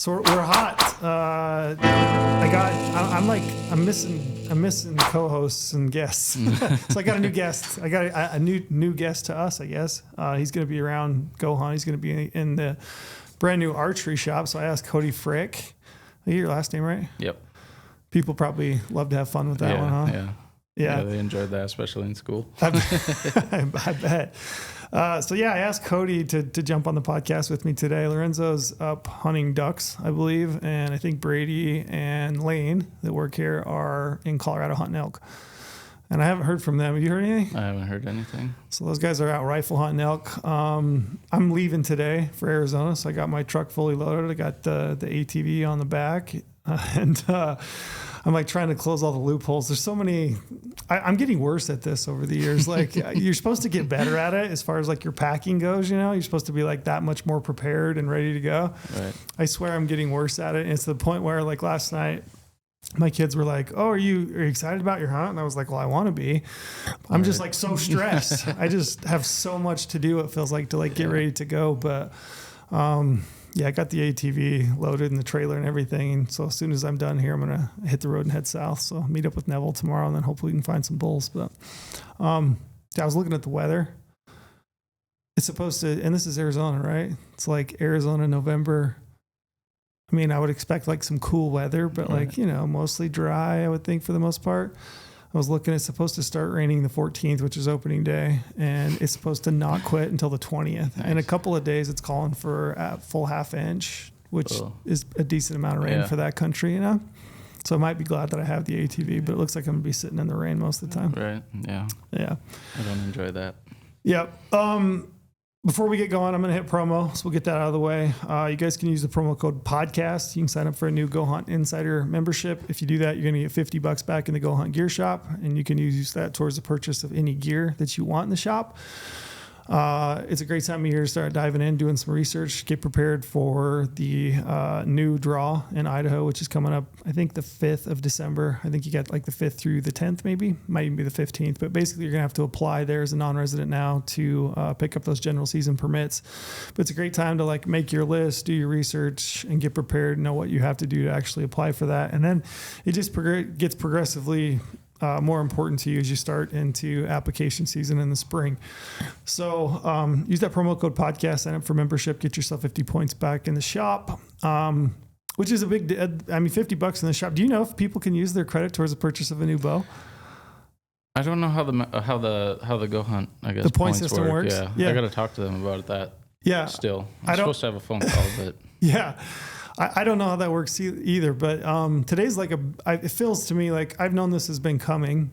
So we're hot. I'm missing co-hosts and guests. So I got a new guest. I got a new guest to us, I guess. He's going to be around GOHUNT. He's going to be in the brand new archery shop. So I asked Cody Frick. I get your last name right? Yep. People probably love to have fun with that one, huh? Yeah, they enjoyed that, especially in school. I bet. So I asked Cody to jump on the podcast with me today. Lorenzo's up hunting ducks, I believe, and I think Brady and Lane that work here are in Colorado hunting elk. And I haven't heard from them. Have you heard anything? I haven't heard anything. So those guys are out rifle hunting elk. I'm leaving today for Arizona, so I got my truck fully loaded. I got the ATV on the back, and I'm like trying to close all the loopholes. There's so many. I'm getting worse at this over the years. Like you're supposed to get better at it as far as like your packing goes. You know, you're supposed to be like that much more prepared and ready to go. Right. I swear I'm getting worse at it. And it's to the point where like last night, my kids were like, "Oh, are you excited about your hunt?" And I was like, "Well, I want to be." I'm just like so stressed. I just have so much to do. It feels like to like get ready to go, but. I got the ATV loaded in the trailer and everything. And so as soon as I'm done here, I'm going to hit the road and head south. So I'll meet up with Neville tomorrow and then hopefully we can find some bulls. But I was looking at the weather. It's supposed to, and this is Arizona, right? It's like Arizona, November. I mean, I would expect like some cool weather, but like, mostly dry, I would think for the most part. I was looking, it's supposed to start raining the 14th, which is opening day, and it's supposed to not quit until the 20th. Nice. In a couple of days, it's calling for a full half inch, which is a decent amount of rain for that country, So I might be glad that I have the ATV, but it looks like I'm going to be sitting in the rain most of the time. Right, yeah. Yeah. I don't enjoy that. Yeah. Before we get going, I'm going to hit promo, so we'll get that out of the way. You guys can use the promo code PODCAST. You can sign up for a new GOHUNT Insider membership. If you do that, you're going to get $50 back in the GOHUNT gear shop, and you can use that towards the purchase of any gear that you want in the shop. It's a great time of year to start diving in, doing some research, get prepared for the new draw in Idaho, which is coming up, I think, the 5th of December. I think you got like the 5th through the 10th, maybe. Might even be the 15th. But basically, you're going to have to apply there as a non-resident now to pick up those general season permits. But it's a great time to like make your list, do your research, and get prepared, know what you have to do to actually apply for that. And then it just gets progressively more important to you as you start into application season in the spring. So use that promo code podcast, sign up for membership, get yourself 50 points back in the shop, which is a big, $50 in the shop. Do you know if people can use their credit towards the purchase of a new bow? I don't know how the GOHUNT, I guess, the point system works. Yeah. I got to talk to them about that. Yeah. Still, I'm supposed to have a phone call, but yeah. I don't know how that works either, but today's like it feels to me like I've known this has been coming.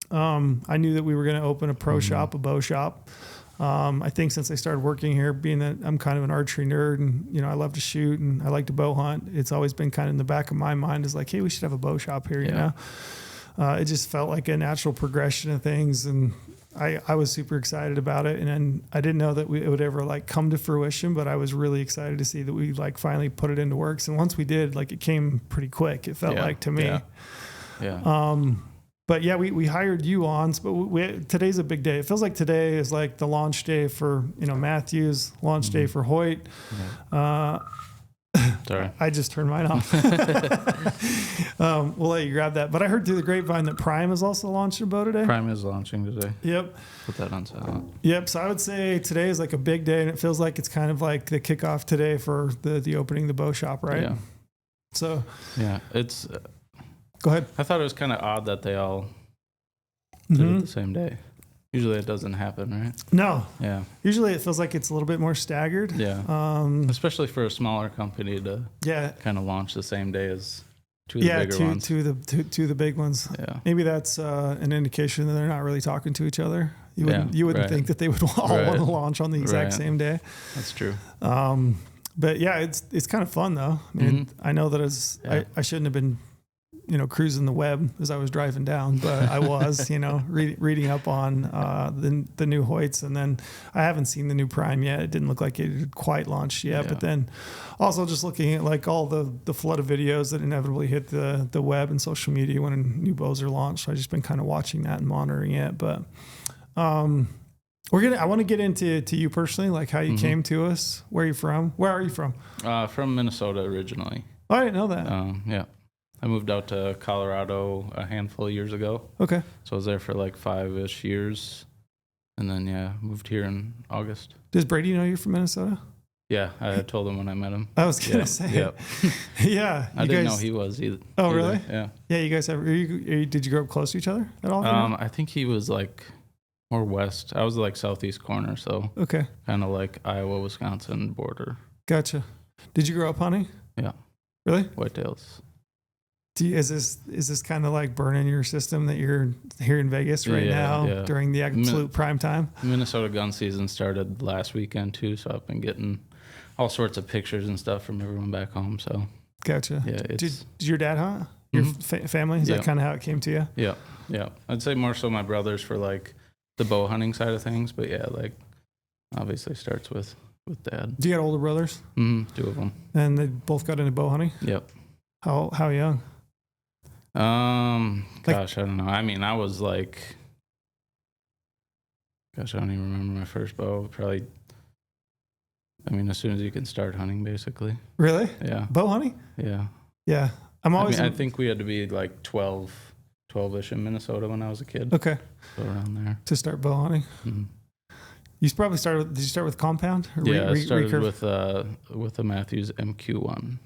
I knew that we were going to open a pro shop, a bow shop. I think since I started working here, being that I'm kind of an archery nerd and, I love to shoot and I like to bow hunt, it's always been kind of in the back of my mind is like, hey, we should have a bow shop here, It just felt like a natural progression of things. And I was super excited about it. And then I didn't know that it would ever like come to fruition, but I was really excited to see that we like finally put it into works. And once we did, like it came pretty quick. It felt like to me. Yeah. But yeah, we hired you on, but today's a big day. It feels like today is like the launch day for, Mathews, launch day for Hoyt. Sorry. I just turned mine off. We'll let you grab that. But I heard through the grapevine that Prime is also launching a bow today. Prime is launching today. Yep. Put that on silent. Yep. So I would say today is like a big day, and it feels like it's kind of like the kickoff today for the opening of the bow shop, right? Yeah. So. Yeah, it's. Go ahead. I thought it was kind of odd that they all did it the same day. Usually it doesn't happen, right? No. Yeah. Usually it feels like it's a little bit more staggered. Yeah. Especially for a smaller company to kind of launch the same day as two of the bigger ones. Two of the big ones. Yeah. Maybe that's an indication that they're not really talking to each other. You wouldn't think that they would all want to launch on the exact same day. That's true. But yeah, it's kind of fun though. I mean, I know that I shouldn't have been cruising the web as I was driving down, but I was, reading up on the new Hoyts, and then I haven't seen the new Prime yet. It didn't look like it had quite launched yet, but then also just looking at like all the flood of videos that inevitably hit the web and social media when new bows are launched. So I've just been kind of watching that and monitoring it, but I want to get into you personally, like how you came to us, where you're from. Where are you from? From Minnesota originally. Oh, I didn't know that. Yeah. I moved out to Colorado a handful of years ago. Okay. So I was there for like 5-ish years. And then, moved here in August. Does Brady know you're from Minnesota? Yeah, I told him when I met him. I was going to say. Yep. Yeah. I didn't know he was either. Oh, really? Yeah. Yeah, you guys did you grow up close to each other at all? I think he was like more west. I was like southeast corner, so okay. Kind of like Iowa, Wisconsin border. Gotcha. Did you grow up hunting? Yeah. Really? Whitetails. Is this kind of like burning your system that you're here in Vegas right now during the absolute prime time? Minnesota gun season started last weekend too, so I've been getting all sorts of pictures and stuff from everyone back home. So gotcha. Yeah. Did your dad hunt? Your family? Is that kind of how it came to you? Yeah. Yeah. I'd say more so my brothers for like the bow hunting side of things, but yeah, like obviously starts with dad. Do you got older brothers? 2 of them. And they both got into bow hunting? Yep. How young? Gosh, I don't know. I mean, I was like, gosh, I don't even remember my first bow. Probably, I mean, as soon as you can start hunting, basically. Really? Yeah. Bow hunting? Yeah. Yeah. I think we had to be like 12-ish in Minnesota when I was a kid. Okay. So around there. To start bow hunting? Mm-hmm. You probably did you start with compound? Or I started with a Mathews MQ1.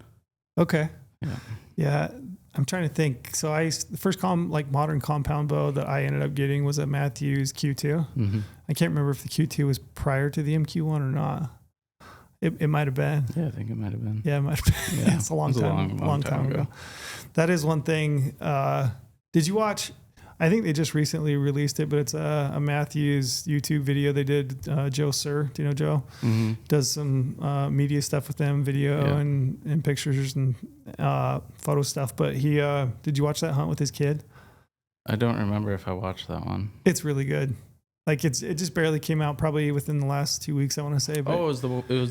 Okay. Yeah. Yeah. I'm trying to think. So the first modern compound bow that I ended up getting was a Mathews Q2. Mm-hmm. I can't remember if the Q2 was prior to the MQ1 or not. It might have been. Yeah, I think it might have been. Yeah, it might have been. Yeah, it's a long time ago. That is one thing. Did you watch? I think they just recently released it, but it's a Mathews YouTube video they did. Joe Sir, do you know Joe? Mm-hmm. Does some media stuff with them, video and pictures and photo stuff. But he did you watch that hunt with his kid? I don't remember if I watched that one. It's really good. Like it just barely came out, probably within the last 2 weeks, I want to say. But it was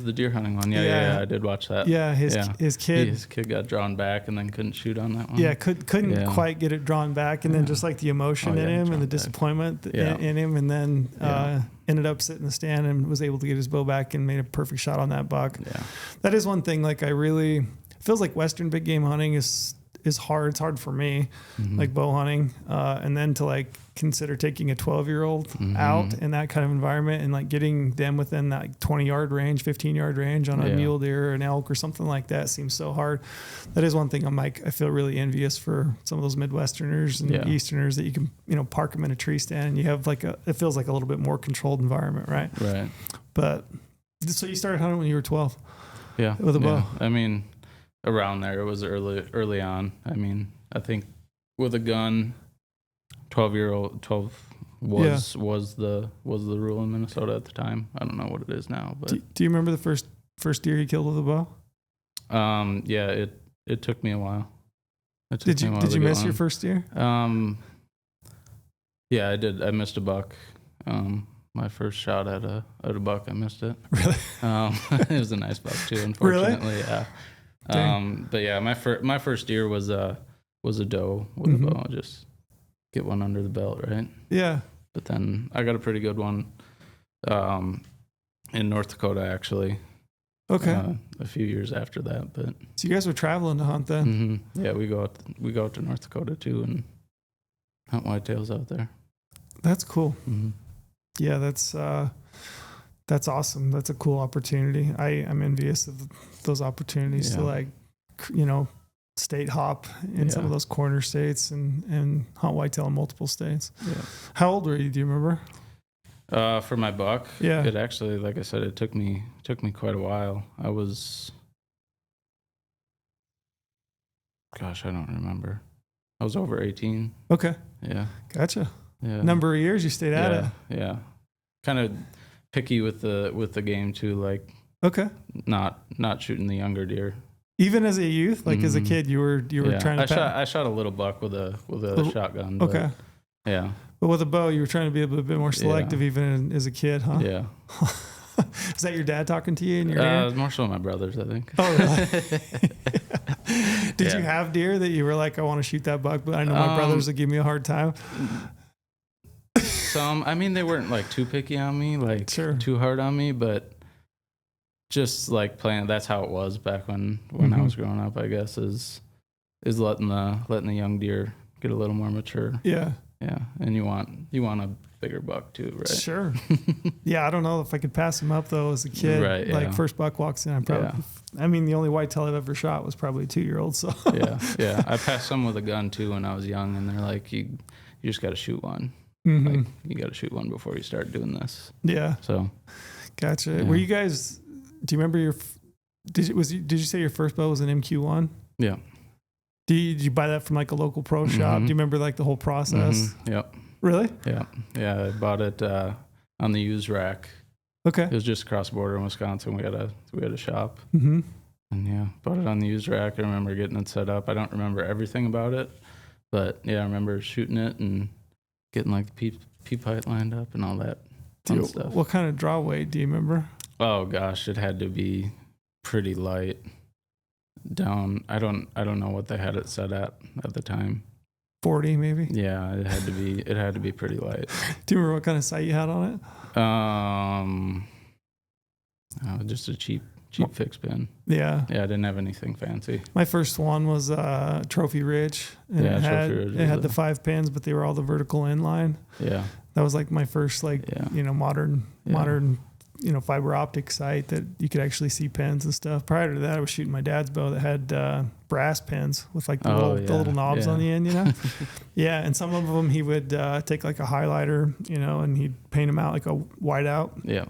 the deer hunting one. Yeah, I did watch that. Yeah, his kid got drawn back and then couldn't shoot on that one. Yeah, couldn't quite get it drawn back, and then just like the emotion in him and the disappointment in him, and then ended up sitting in the stand and was able to get his bow back and made a perfect shot on that buck. Yeah, that is one thing. Like feels like Western big game hunting is hard. It's hard for me, like bow hunting, and then to like consider taking a 12-year-old out in that kind of environment and like getting them within that 20-yard range, 15-yard range on a mule deer or an elk or something like that seems so hard. That is one thing I feel really envious for some of those Midwesterners and Easterners that you can, park them in a tree stand and you have it feels like a little bit more controlled environment, right? Right. But so you started hunting when you were 12? Yeah. With a bow? I mean, around there, it was early on. I mean, I think with a gun, 12 was the rule in Minnesota at the time. I don't know what it is now, but do you remember the first deer you killed with a bow? Yeah, it took me a while. Did you miss your first deer? Yeah, I did. I missed a buck. My first shot at a buck, I missed it. Really? It was a nice buck too, unfortunately. Really? Yeah. But yeah, my first deer was a doe with a bow. Just get one under the belt, right? Yeah. But then I got a pretty good one in North Dakota, actually. Okay. A few years after that, but so you guys were traveling to hunt then? Mm-hmm. Yeah, we go out to North Dakota too and hunt whitetails out there. That's cool. Mm-hmm. Yeah, that's awesome. That's a cool opportunity. I'm envious of those opportunities to state hop in some of those corner states and hunt whitetail in multiple states. Yeah. How old were you? Do you remember? For my buck, yeah. It actually, like I said, it took me quite a while. I was, gosh, I don't remember. I was over 18. Okay. Yeah. Gotcha. Yeah. Number of years you stayed at it. Yeah. Kind of picky with the game too. Like, okay. Not shooting the younger deer. Even as a youth, like as a kid, you were trying to. I shot a little buck with a shotgun. But, okay. Yeah. But with a bow, you were trying to be a bit more selective, even as a kid, huh? Yeah. Is that your dad talking to you in your ear? More so my brothers, I think. Oh, really? Did you have deer that you were like, I want to shoot that buck, but I know my brothers will give me a hard time? some. I mean, they weren't like too picky on me, like too hard on me, but just like playing. That's how it was back when I was growing up. I guess is letting the young deer get a little more mature. Yeah. Yeah, and you want a bigger buck too, right? Sure. Yeah, I don't know if I could pass him up though as a kid. Right. Like first buck walks in, I'm probably. Yeah. I mean, the only whitetail I've ever shot was probably a 2-year-old. So. Yeah. I passed some with a gun too when I was young, and they're like, you just got to shoot one. Mm-hmm. Like you got to shoot one before you start doing this. Yeah. So. Gotcha. Yeah. Were you guys? Do you remember did you say your first bow was an MQ1? Yeah. Did you buy that from like a local pro shop? Do you remember like the whole process? Yep. Really? Yeah. I bought it on the used rack. Okay. It was just across the border in Wisconsin. We had a shop. Mm-hmm. And bought it on the used rack. I remember getting it set up. I don't remember everything about it, but I remember shooting it and getting like the pea pipe lined up and all that fun stuff. What kind of draw weight do you remember? Oh gosh, it had to be pretty light. Down, I don't know what they had it set at the time. 40 maybe. Yeah, it had to be pretty light. Do you remember what kind of sight you had on it? Just a cheap fixed pin. Yeah, I didn't have anything fancy. My first one was Trophy Ridge. And it had the 5 pins, but they were all the vertical inline. Yeah, that was like my first modern fiber optic sight that you could actually see pins and stuff. Prior to that, I was shooting my dad's bow that had brass pins with like the little knobs on the end, Yeah, and some of them he would take like a highlighter, and he'd paint them out like a whiteout. Yeah.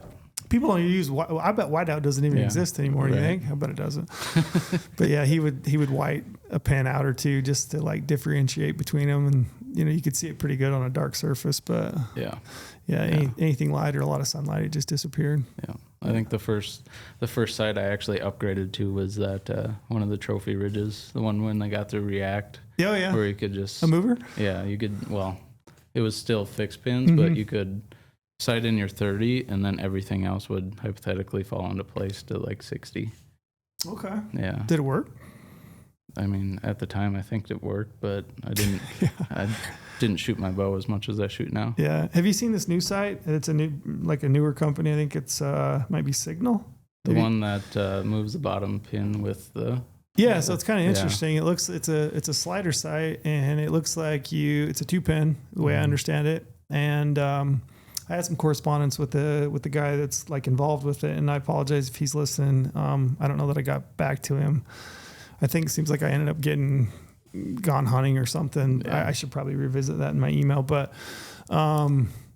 People don't use. I bet whiteout doesn't even exist anymore. You think? I bet it doesn't. But yeah, he would white a pin out or two just to like differentiate between them, and you could see it pretty good on a dark surface. But anything light or a lot of sunlight, it just disappeared. Yeah, I think the first sight I actually upgraded to was that one of the Trophy Ridges, the one when they got the React. Oh yeah, where you could just a mover. Yeah, you could. Well, it was still fixed pins, but you could sight in your 30, and then everything else would hypothetically fall into place to like 60. Okay. Yeah. Did it work? I mean, at the time, I think it worked, but I didn't. I didn't shoot my bow as much as I shoot now. Yeah. Have you seen this new sight? It's a newer company. I think it's might be Signal. The one that moves the bottom pin with the. Yeah, so it's kind of interesting. Yeah. It's a slider sight, and it looks like it's a 2-pin, the way I understand it, and I had some correspondence with the guy that's like involved with it, and I apologize if he's listening. I don't know that I got back to him. I think it seems like I ended up getting gone hunting or something. Yeah. I should probably revisit that in my email. But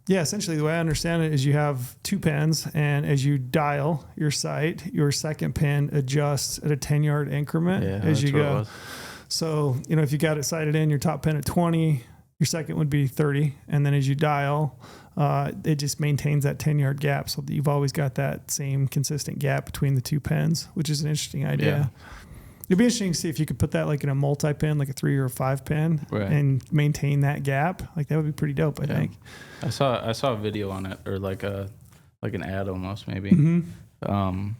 essentially the way I understand it is you have 2 pins, and as you dial your sight, your second pin adjusts at a 10-yard increment as you go. So, if you got it sighted in, your top pin at 20, your second would be 30. And then as you dial, it just maintains that 10-yard gap, so that you've always got that same consistent gap between the 2 pins, which is an interesting idea. Yeah. It'd be interesting to see if you could put that like in a multi-pin, like a 3 or a 5 pin, and maintain that gap. Like that would be pretty dope, I think. I saw a video on it, or like an ad almost maybe. Mm-hmm.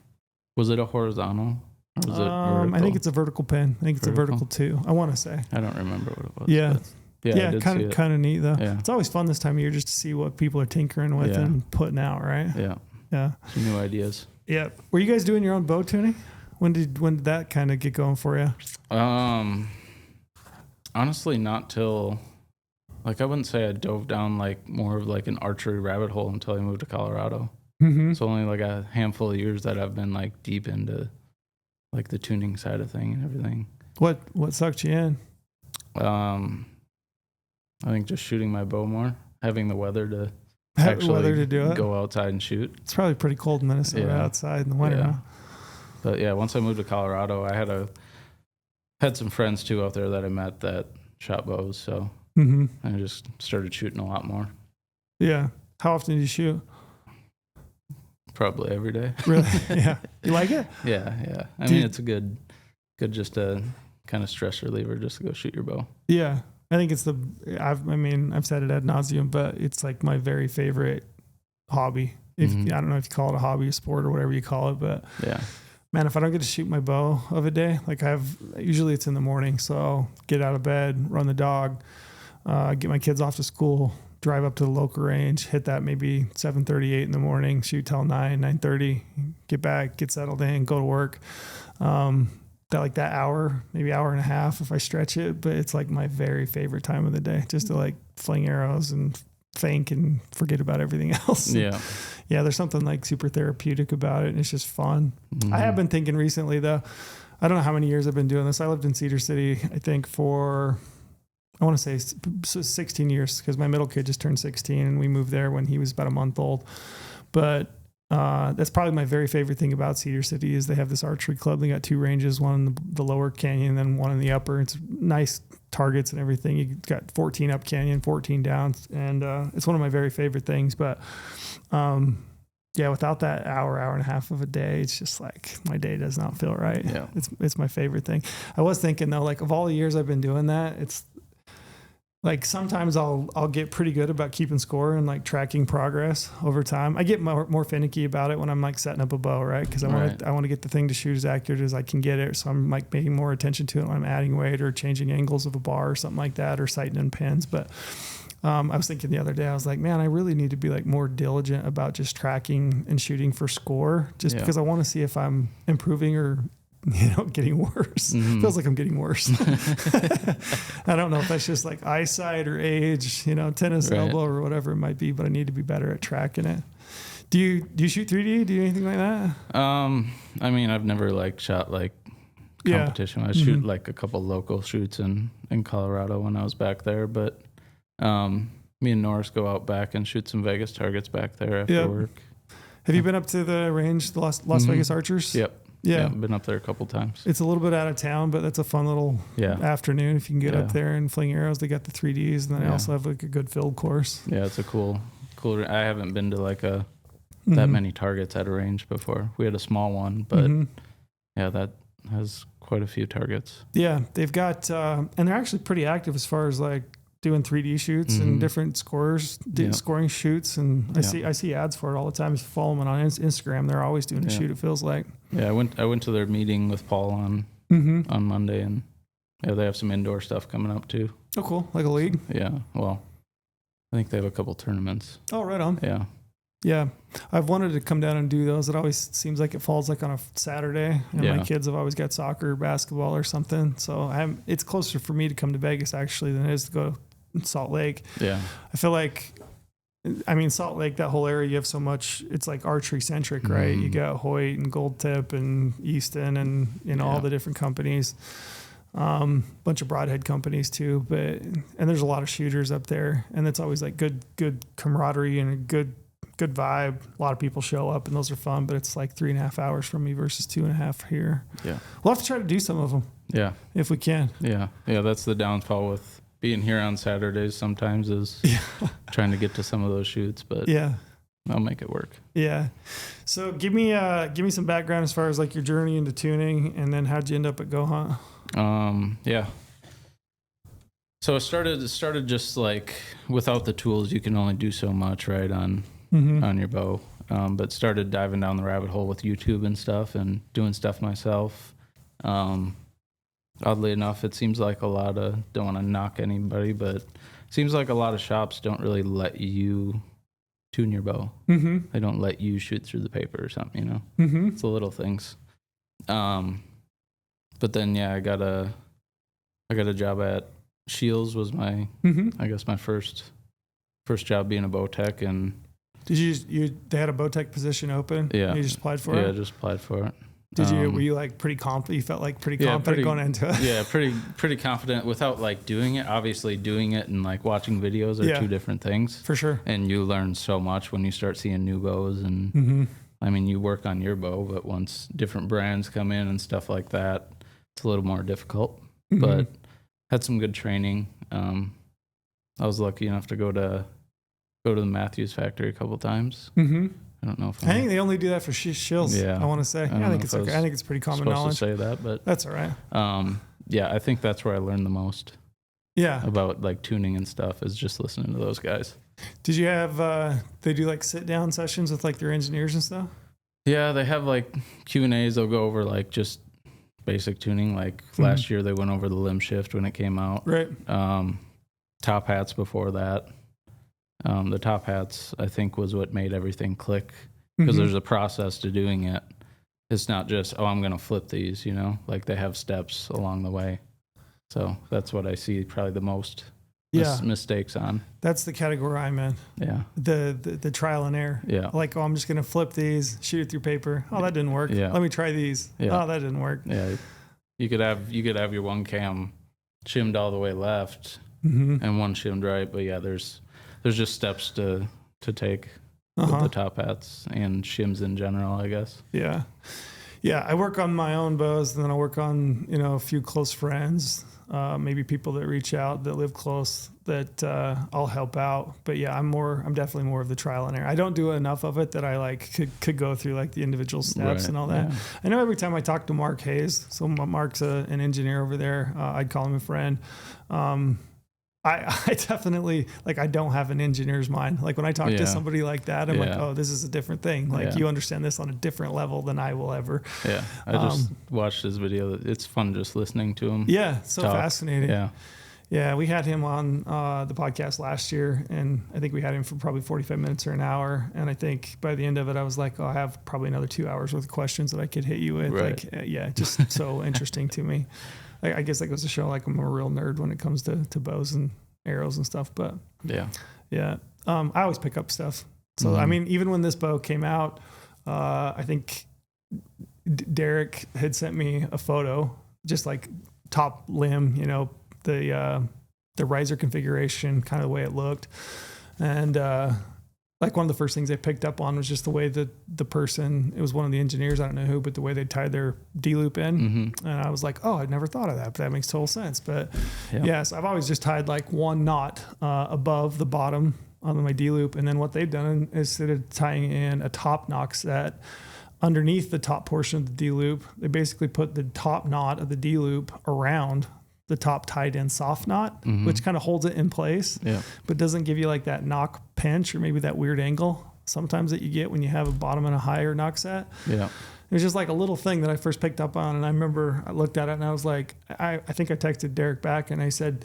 Was it a horizontal? Or was it vertical? I think it's a vertical pin. I think it's a vertical too. I want to say. I don't remember what it was. Yeah. Yeah, kind of neat though. Yeah. It's always fun this time of year just to see what people are tinkering with and putting out, right? Yeah. Yeah. Some new ideas. Yeah. Were you guys doing your own bow tuning? When did that kind of get going for you? Honestly, not till I wouldn't say I dove down like more of like an archery rabbit hole until I moved to Colorado. Mm-hmm. It's only like a handful of years that I've been like deep into like the tuning side of thing and everything. What sucked you in? I think just shooting my bow more, having the weather to actually do it. Go outside and shoot. It's probably pretty cold in Minnesota outside in the winter. Yeah. Huh? But yeah, once I moved to Colorado, I had some friends too out there that I met that shot bows, so I just started shooting a lot more. Yeah. How often do you shoot? Probably every day. Really? Yeah. You like it? Yeah. I mean, it's a good just a kind of stress reliever just to go shoot your bow. Yeah. I think it's I've said it ad nauseum, but it's like my very favorite hobby. I don't know if you call it a hobby, a sport, or whatever you call it, but yeah. Man, if I don't get to shoot my bow of a day, like usually it's in the morning, so I'll get out of bed, run the dog, get my kids off to school, drive up to the local range, hit that maybe 7:38 in the morning, shoot till 9:30, get back, get settled in, go to work. That hour, maybe hour and a half if I stretch it, but it's like my very favorite time of the day, just to like fling arrows and think and forget about everything else. Yeah. Yeah. There's something like super therapeutic about it, and it's just fun. I have been thinking recently though, I don't know how many years I've been doing this. I lived in Cedar City, I think for, I want to say 16 years, because my middle kid just turned 16 and we moved there when he was about a month old. But that's probably my very favorite thing about Cedar City is they have this archery club. They got 2 ranges, one in the lower canyon and then one in the upper. It's nice targets and everything. You got 14 up canyon, 14 down, and it's one of my very favorite things. But yeah, without that hour and a half of a day, it's just like my day does not feel right. Yeah. It's my favorite thing. I was thinking though, like of all the years I've been doing that, it's like sometimes I'll get pretty good about keeping score and like tracking progress over time. I get more finicky about it when I'm like setting up a bow, right? Because I want to get the thing to shoot as accurate as I can get it. So I'm like paying more attention to it when I'm adding weight or changing angles of a bar or something like that, or sighting in pins. But I was thinking the other day, I was like, man, I really need to be like more diligent about just tracking and shooting for score, just because I want to see if I'm improving or getting worse. Feels like I'm getting worse. I don't know if that's just like eyesight or age, tennis elbow or whatever it might be, but I need to be better at tracking it. Do you shoot 3D? Do you do anything like that? I mean, I've never like shot like competition. I shoot like a couple local shoots in Colorado when I was back there, but me and Norris go out back and shoot some Vegas targets back there after work. Have you been up to the range, the Las Vegas Archers? Yep. Yeah, I've been up there a couple times. It's a little bit out of town, but that's a fun little afternoon if you can get up there and fling arrows. They got the 3Ds, and then I also have like a good field course. Yeah, it's a cool. I haven't been to like that many targets at a range before. We had a small one, but that has quite a few targets. Yeah, they've got, and they're actually pretty active as far as like doing 3D shoots and different scoring shoots, and I see ads for it all the time. If you follow them on Instagram, they're always doing a shoot. It feels like. Yeah, I went to their meeting with Paul on Monday, and they have some indoor stuff coming up too. Oh, cool! Like a league. Yeah, well, I think they have a couple tournaments. Oh, right on. Yeah. Yeah, I've wanted to come down and do those. It always seems like it falls like on a Saturday, and my kids have always got soccer, or basketball, or something. So it's closer for me to come to Vegas actually than it is to go to Salt Lake. Yeah, I feel like, Salt Lake, that whole area, you have so much. It's like archery centric, right? You got Hoyt and Gold Tip and Easton and all the different companies. Bunch of broadhead companies too, and there's a lot of shooters up there, and it's always like good camaraderie and a good vibe. A lot of people show up and those are fun, but it's like 3.5 hours from me versus 2.5 here. Yeah. We'll have to try to do some of them. Yeah. If we can. Yeah. Yeah. That's the downfall with being here on Saturdays sometimes is trying to get to some of those shoots, but I'll make it work. Yeah. So give me some background as far as like your journey into tuning, and then how'd you end up at GOHUNT? Yeah. So it started just like without the tools, you can only do so much, right, on your bow. But started diving down the rabbit hole with YouTube and stuff and doing stuff myself. Oddly enough, it seems like don't want to knock anybody, but it seems like a lot of shops don't really let you tune your bow. They don't let you shoot through the paper or something, It's the little things. But then, I got a job at Shields was my, I guess my first job being a bow tech. And did they had a bow tech position open? Yeah. And you just applied for it? Yeah, I just applied for it. Were you like pretty confident? You felt like pretty confident going into it? Yeah, pretty confident without like doing it. Obviously doing it and like watching videos are two different things. For sure. And you learn so much when you start seeing new bows and you work on your bow, but once different brands come in and stuff like that, it's a little more difficult, but had some good training. I was lucky enough to go to the Mathews factory a couple times. I don't know if I think they only do that for shills. Yeah, I want to say. I think it's okay. I think it's pretty common knowledge. To say that, but that's all right. I think that's where I learned the most. Yeah, about like tuning and stuff is just listening to those guys. Did you have they do like sit down sessions with like their engineers and stuff? Yeah, they have like Q&As. They'll go over like just basic tuning. Like last year they went over the limb shift when it came out. Right. Top hats before that. The top hats, I think, was what made everything click, because there's a process to doing it. It's not just, oh, I'm going to flip these, you know, like they have steps along the way. So that's what I see probably the most mistakes on. That's the category I'm in. Yeah. The trial and error. Yeah. Like, oh, I'm just going to flip these, shoot it through paper. Oh, that didn't work. Yeah. Let me try these. Yeah. Oh, that didn't work. Yeah. You could have your one cam shimmed all the way left and one shimmed right. But yeah, there's just steps to take with the top hats and shims in general, I guess. Yeah. Yeah. I work on my own bows, and then I work on, you know, a few close friends, maybe people that reach out that live close that I'll help out. But yeah, I'm definitely more of the trial and error. I don't do enough of it that I like could go through like the individual steps and all that. Yeah. I know every time I talk to Mark Hayes, so Mark's an engineer over there, I'd call him a friend. I definitely, like, I don't have an engineer's mind. Like when I talk to somebody like that, I'm like, oh, this is a different thing. Like you understand this on a different level than I will ever. Yeah. I just watched his video. It's fun just listening to him. Yeah. So talk. Fascinating. Yeah. Yeah. We had him on the podcast last year, and I think we had him for probably 45 minutes or an hour. And I think by the end of it, I was like, oh, I have probably another 2 hours worth of questions that I could hit you with. Right. Like, just so interesting to me. I guess that goes to show like I'm a real nerd when it comes to bows and arrows and stuff. But yeah. I always pick up stuff. So, I mean, even when this bow came out, I think Derek had sent me a photo, just like top limb, you know, the riser configuration, kind of the way it looked. And, like one of the first things I picked up on was just the way that the person, it was one of the engineers, I don't know who, but the way they tied their D-loop in. And I was like, oh, I'd never thought of that, but that makes total sense. But yes, I've always just tied like one knot above the bottom on my D-loop. And then what they've done is instead of tying in a top knock set underneath the top portion of the D-loop, they basically put the top knot of the D-loop around the top tied in soft knot, which kind of holds it in place, but doesn't give you like that knock pinch or maybe that weird angle sometimes that you get when you have a bottom and a higher knock set. Yeah. It was just like a little thing that I first picked up on. And I remember I looked at it and I was like, I think I texted Derek back and I said,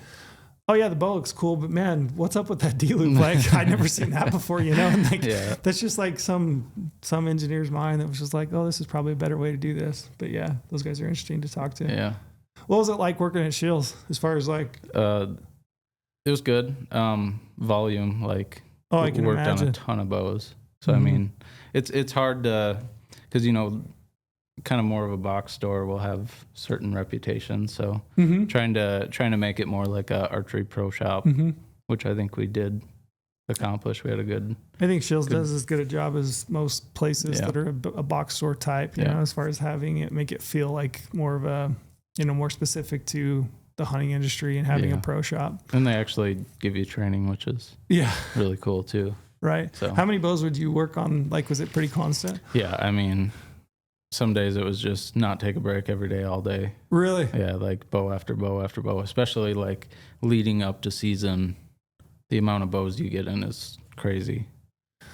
oh yeah, the bow looks cool, but man, what's up with that D-loop? Like I'd never seen that before, you know? And like, that's just like some engineer's mind that was just like, oh, this is probably a better way to do this. But yeah, those guys are interesting to talk to. Yeah. What was it like working at Shields as far as like? It was good. Volume, like I can worked imagine. on a ton of bows. So I mean, it's hard to, because you know, kind of more of a box store will have certain reputations. So trying to make it more like a Archery Pro Shop, which I think we did accomplish. We had a good. I think Shields does as good a job as most places that are a box store type. You know, as far as having it make it feel like more of a, you know, more specific to the hunting industry and having a pro shop. And they actually give you training, which is really cool too. Right. So how many bows would you work on? Like, was it pretty constant? Yeah. I mean, some days it was just not take a break every day, all day. Really? Yeah. Like bow after bow after bow, especially like leading up to season. The amount of bows you get in is crazy.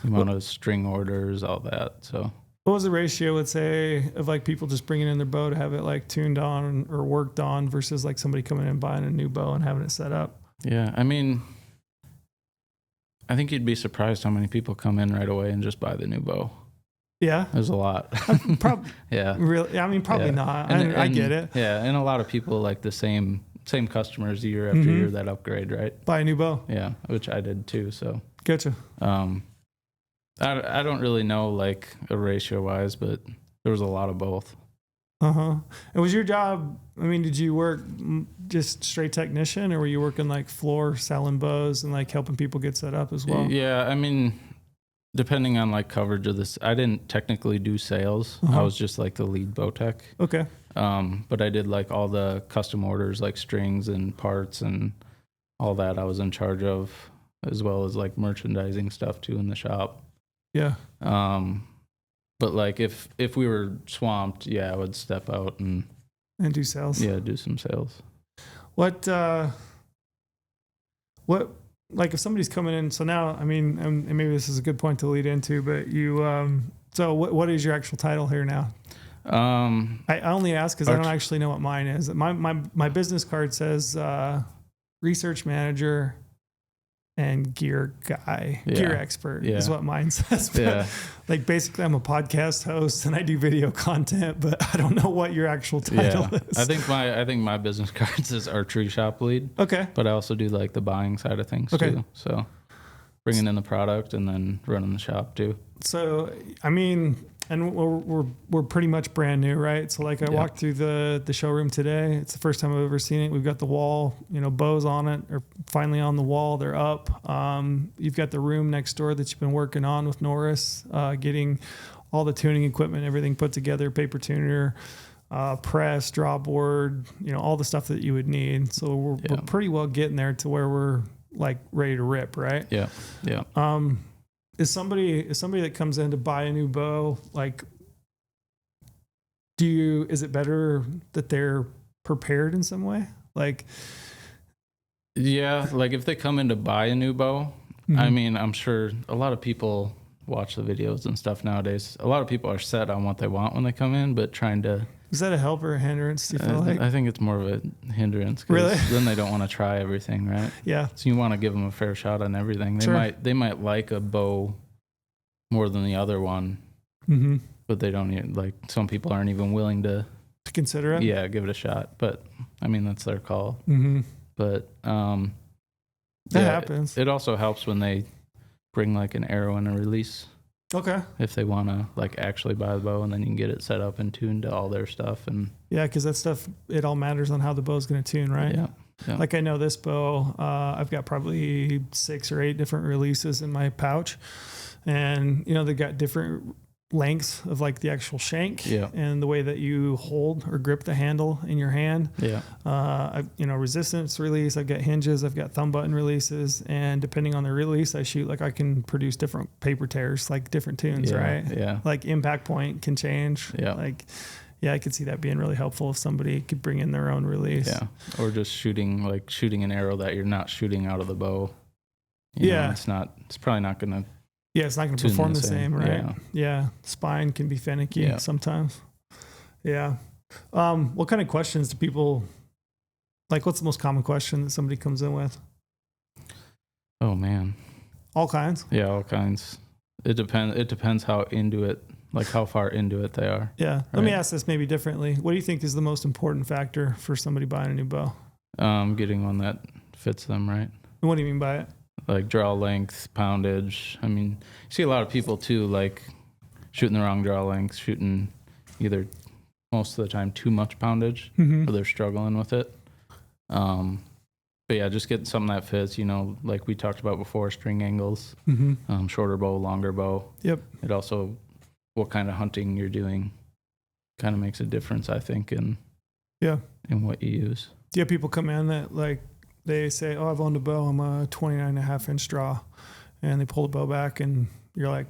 The amount of string orders, all that. So what was the ratio, would say, of like people just bringing in their bow to have it like tuned on or worked on versus like somebody coming in and buying a new bow and having it set up? Yeah. I mean, I think you'd be surprised how many people come in right away and just buy the new bow. Yeah. There's a lot. Yeah. Really? I mean, probably not. I get it. Yeah. And a lot of people like the same customers year after year that upgrade, right? Buy a new bow. Yeah. Which I did too. So. Gotcha. I don't really know like a ratio wise, but there was a lot of both. And was your job, I mean, did you work just straight technician or were you working like floor selling bows and like helping people get set up as well? Yeah. I mean, depending on like coverage of this, I didn't technically do sales. I was just like the lead bow tech. Okay. But I did like all the custom orders, like strings and parts and all that I was in charge of, as well as like merchandising stuff too in the shop. Yeah. But like if we were swamped, I would step out and do sales. Yeah, do some sales. What like if somebody's coming in, so now, I mean, and maybe this is a good point to lead into, but you, so what is your actual title here now? I only ask because I don't actually know what mine is. My business card says research manager, and gear guy, gear expert is what mine says. But like basically I'm a podcast host and I do video content, but I don't know what your actual title is. I think my business card says archery shop lead. Okay. But I also do like the buying side of things too. So bringing in the product and then running the shop too. So, I mean, and we're pretty much brand new, right? So like I walked through the showroom today. It's the first time I've ever seen it. We've got the wall, bows on it, or finally on the wall. They're up. You've got the room next door that you've been working on with Norris, getting all the tuning equipment, everything put together, paper tuner, press, draw board, all the stuff that you would need. So we're pretty well getting there to where we're like ready to rip, right? Yeah. Yeah. Is somebody that comes in to buy a new bow, like, is it better that they're prepared in some way? Like, yeah, like if they come in to buy a new bow, I mean, I'm sure a lot of people watch the videos and stuff nowadays. A lot of people are set on what they want when they come in, but trying to... Is that a help or a hindrance, do you feel like? I think it's more of a hindrance. Really? Then they don't want to try everything, right? Yeah. So you want to give them a fair shot on everything. They might like a bow more than the other one, but they don't even, like, some people aren't even willing to consider it. Yeah, give it a shot. But I mean, that's their call. But that happens. It also helps when they bring like an arrow and a release. Okay. If they want to like actually buy the bow, and then you can get it set up and tuned to all their stuff. And yeah, because that stuff, it all matters on how the bow's going to tune, right? Yeah. Like I know this bow, I've got probably 6 or 8 different releases in my pouch, and they've got different lengths of like the actual shank and the way that you hold or grip the handle in your hand. I've resistance release, I've got hinges, I've got thumb button releases, and depending on the release I shoot, like I can produce different paper tears, like different tunes, right? Like impact point can change. I could see that being really helpful if somebody could bring in their own release. Or just shooting an arrow that you're not shooting out of the bow. It's probably not going to it's not going to perform the same, right? Spine can be finicky sometimes. What kind of questions do people, like, what's the most common question that somebody comes in with? Oh man. All kinds? Yeah, all kinds. It depends how into it, like how far into it they are. Yeah. Right? Let me ask this maybe differently. What do you think is the most important factor for somebody buying a new bow? Getting one that fits them right. And what do you mean by it? Like draw length, poundage. I mean, you see a lot of people too, like shooting the wrong draw length, shooting either most of the time too much poundage, or they're struggling with it. But yeah, just getting something that fits, like we talked about before, string angles, shorter bow, longer bow. Yep. It also, what kind of hunting you're doing kind of makes a difference, I think, in what you use. Do you have people come in that like, they say, oh, I've owned a bow, I'm a 29.5 inch draw, and they pull the bow back and you're like,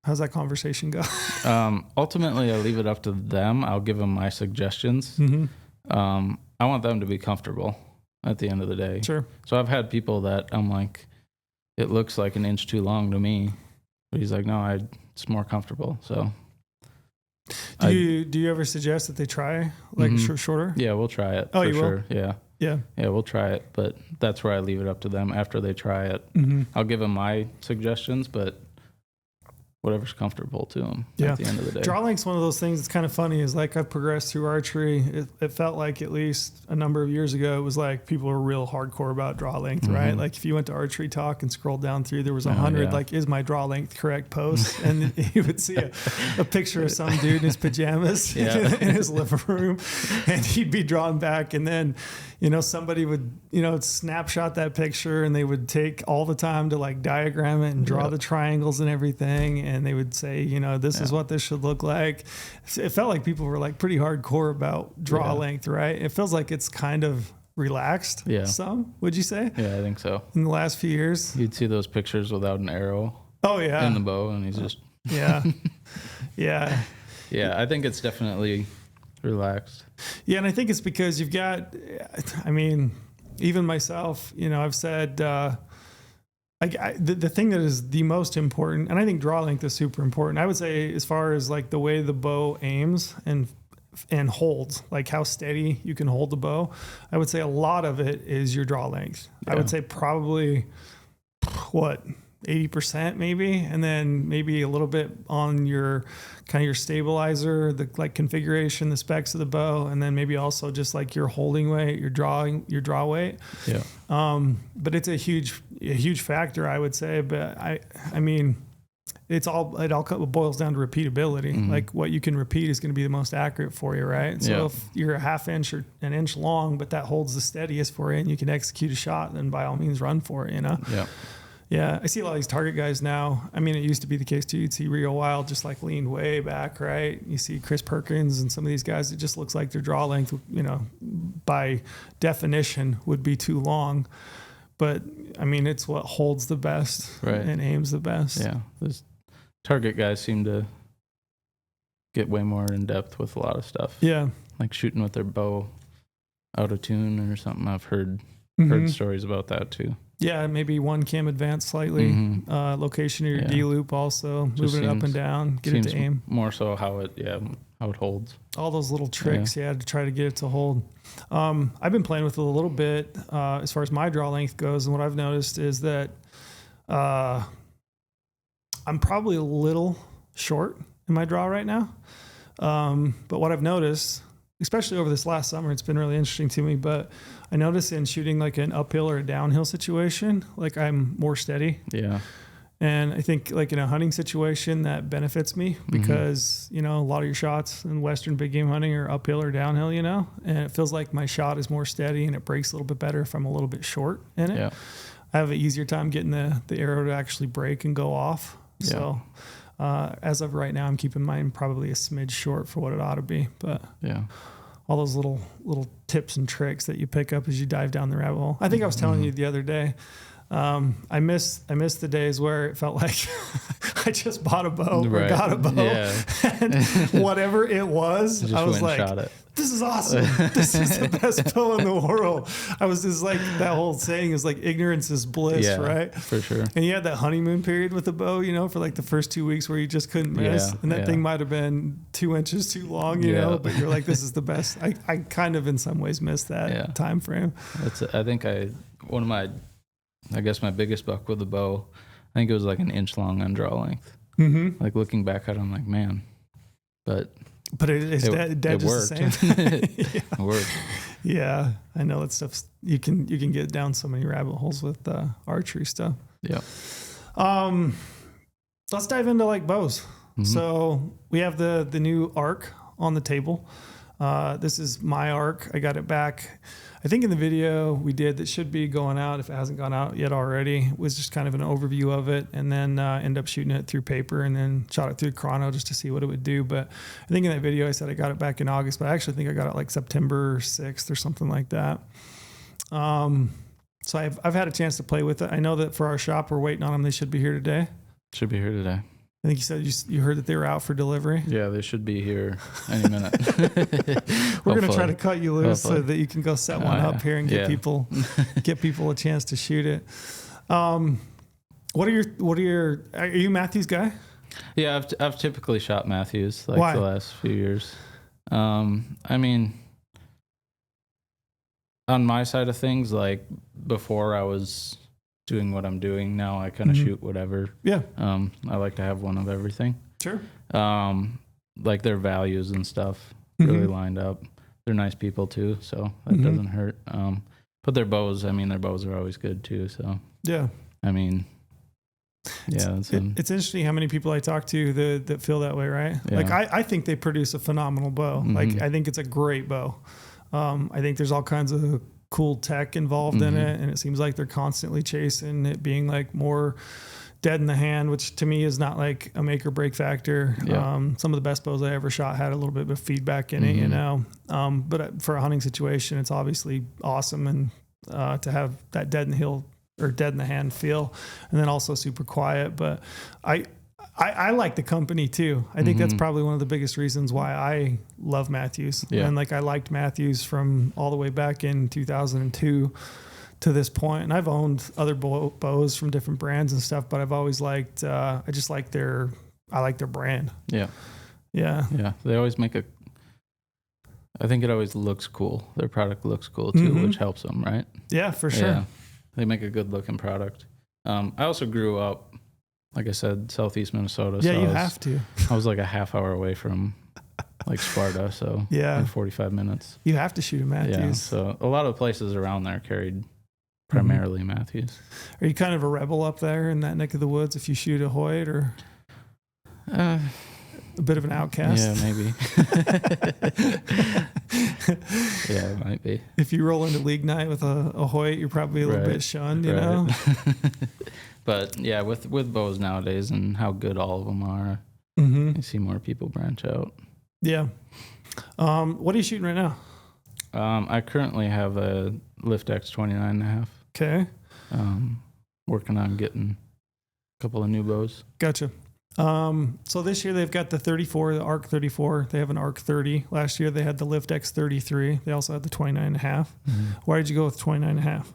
how's that conversation go? Ultimately, I leave it up to them. I'll give them my suggestions. I want them to be comfortable at the end of the day. Sure. So I've had people that I'm like, it looks like an inch too long to me, but he's like, no, it's more comfortable. So do you ever suggest that they try like shorter? Yeah, we'll try it. Oh, you sure. will? Yeah, we'll try it, but that's where I leave it up to them after they try it. I'll give them my suggestions, but whatever's comfortable to them at the end of the day. Draw length's one of those things that's kind of funny is like I've progressed through archery. It felt like at least a number of years ago, it was like people were real hardcore about draw length, right? Like if you went to Archery Talk and scrolled down through, there was 100, like, is my draw length correct posts? And you would see a picture of some dude in his pajamas in his living room, and he'd be drawn back. And then, somebody would, snapshot that picture, and they would take all the time to like diagram it and draw the triangles and everything. And they would say, this is what this should look like. It felt like people were like pretty hardcore about draw length, right? It feels like it's kind of relaxed. Some, would you say? Yeah, I think so. In the last few years, you'd see those pictures without an arrow. Oh yeah. In the bow, and he's just. Yeah. I think it's definitely relaxed. Yeah, and I think it's because you've got, I mean, even myself, I've said, the thing that is the most important, and I think draw length is super important. I would say as far as like the way the bow aims and and holds, like how steady you can hold the bow. I would say a lot of it is your draw length. Yeah. I would say probably 80% maybe, and then maybe a little bit on your kind of your stabilizer, the like configuration, the specs of the bow, and then maybe also just like your holding weight, your draw weight. Yeah. But it's a huge factor, I would say. But I mean, it all boils down to repeatability. Mm-hmm. Like what you can repeat is going to be the most accurate for you, right? So if you're a half inch or an inch long, but that holds the steadiest for you, and you can execute a shot, then by all means run for it. Yeah. Yeah, I see a lot of these target guys now. I mean, it used to be the case too. You'd see Rio Wild just like leaned way back, right? You see Chris Perkins and some of these guys, it just looks like their draw length, by definition would be too long. But I mean, it's what holds the best and aims the best. Yeah, those target guys seem to get way more in depth with a lot of stuff. Yeah, like shooting with their bow out of tune or something. I've heard stories about that too. Yeah, maybe one cam advance slightly, location of your D loop also, moving it up and down, get it to aim. More so how it holds. All those little tricks, to try to get it to hold. I've been playing with it a little bit as far as my draw length goes, and what I've noticed is that I'm probably a little short in my draw right now. But what I've noticed, especially over this last summer, it's been really interesting to me, but I noticed in shooting like an uphill or a downhill situation, like I'm more steady. Yeah. And I think like in a hunting situation that benefits me because, a lot of your shots in Western big game hunting are uphill or downhill, and it feels like my shot is more steady and it breaks a little bit better if I'm a little bit short in it. Yeah. I have an easier time getting the arrow to actually break and go off. Yeah. So as of right now, I'm keeping mine probably a smidge short for what it ought to be, but all those little tips and tricks that you pick up as you dive down the rabbit hole. I think I was telling you the other day, I miss the days where it felt like I just bought a bow or got a bow and whatever it was, I was like, this is awesome. This is the best bow in the world. I was just like, that whole saying is like ignorance is bliss, right? For sure. And you had that honeymoon period with the bow, for like the first 2 weeks where you just couldn't miss. And that thing might've been 2 inches too long, you know, but you're like, this is the best. I kind of in some ways miss that time frame. I think my biggest buck with the bow, I think it was like an inch long on draw length. Mm-hmm. Like looking back at it, I'm like, man, but it dead just worked. The same. It worked. Yeah, I know that stuff. You can get down so many rabbit holes with archery stuff. Yeah. Let's dive into like bows. Mm-hmm. So we have the new ARC on the table. This is my ARC. I got it back. I think in the video we did that should be going out, if it hasn't gone out yet already, was just kind of an overview of it, and then end up shooting it through paper and then shot it through chrono just to see what it would do. But I think in that video I said I got it back in August, but I actually think I got it like September 6th or something like that. So I've had a chance to play with it. I know that for our shop we're waiting on them. They should be here today. Should be here today. I think you said you heard that they were out for delivery. Yeah, they should be here any minute. We're going to try to cut you loose so that you can go set one up here and get people a chance to shoot it. Are you Mathews guy? Yeah, I've typically shot Mathews Why? The last few years. I mean, on my side of things, like before I was doing what I'm doing now, I kind of shoot whatever. Yeah. I like to have one of everything. Sure. Like their values and stuff really lined up. They're nice people too, so that doesn't hurt. But their bows are always good too. So yeah. I mean, it's interesting how many people I talk to that feel that way, right? Yeah. Like I think they produce a phenomenal bow. Like I think it's a great bow. I think there's all kinds of cool tech involved in it, and it seems like they're constantly chasing it being like more dead in the hand, which to me is not like a make or break factor. Some of the best bows I ever shot had a little bit of feedback in it, but for a hunting situation it's obviously awesome, and to have that dead in the hand feel, and then also super quiet. But I like the company too. I think that's probably one of the biggest reasons why I love Mathews. Yeah. And like I liked Mathews from all the way back in 2002 to this point. And I've owned other bows from different brands and stuff, but I've always liked, I like their brand. Yeah. Yeah. Yeah. They always make I think it always looks cool. Their product looks cool too, which helps them, right? Yeah, for sure. Yeah. They make a good looking product. I also grew up, like I said, southeast Minnesota. Yeah, so you have to. I was like a half hour away from like Sparta, so yeah, like 45 minutes. You have to shoot a Mathews. Yeah, so a lot of places around there carried primarily Mathews. Are you kind of a rebel up there in that neck of the woods if you shoot a Hoyt, or a bit of an outcast? Yeah, maybe. Yeah, it might be. If you roll into league night with a Hoyt, you're probably a little bit shunned, you know? But yeah, with bows nowadays and how good all of them are, you see more people branch out. Yeah. What are you shooting right now? I currently have a Lift X 29.5. Okay. Working on getting a couple of new bows. Gotcha. So this year they've got the 34, the ARC 34. They have an ARC 30. Last year they had the Lift X 33. They also had the 29.5. Why did you go with 29.5?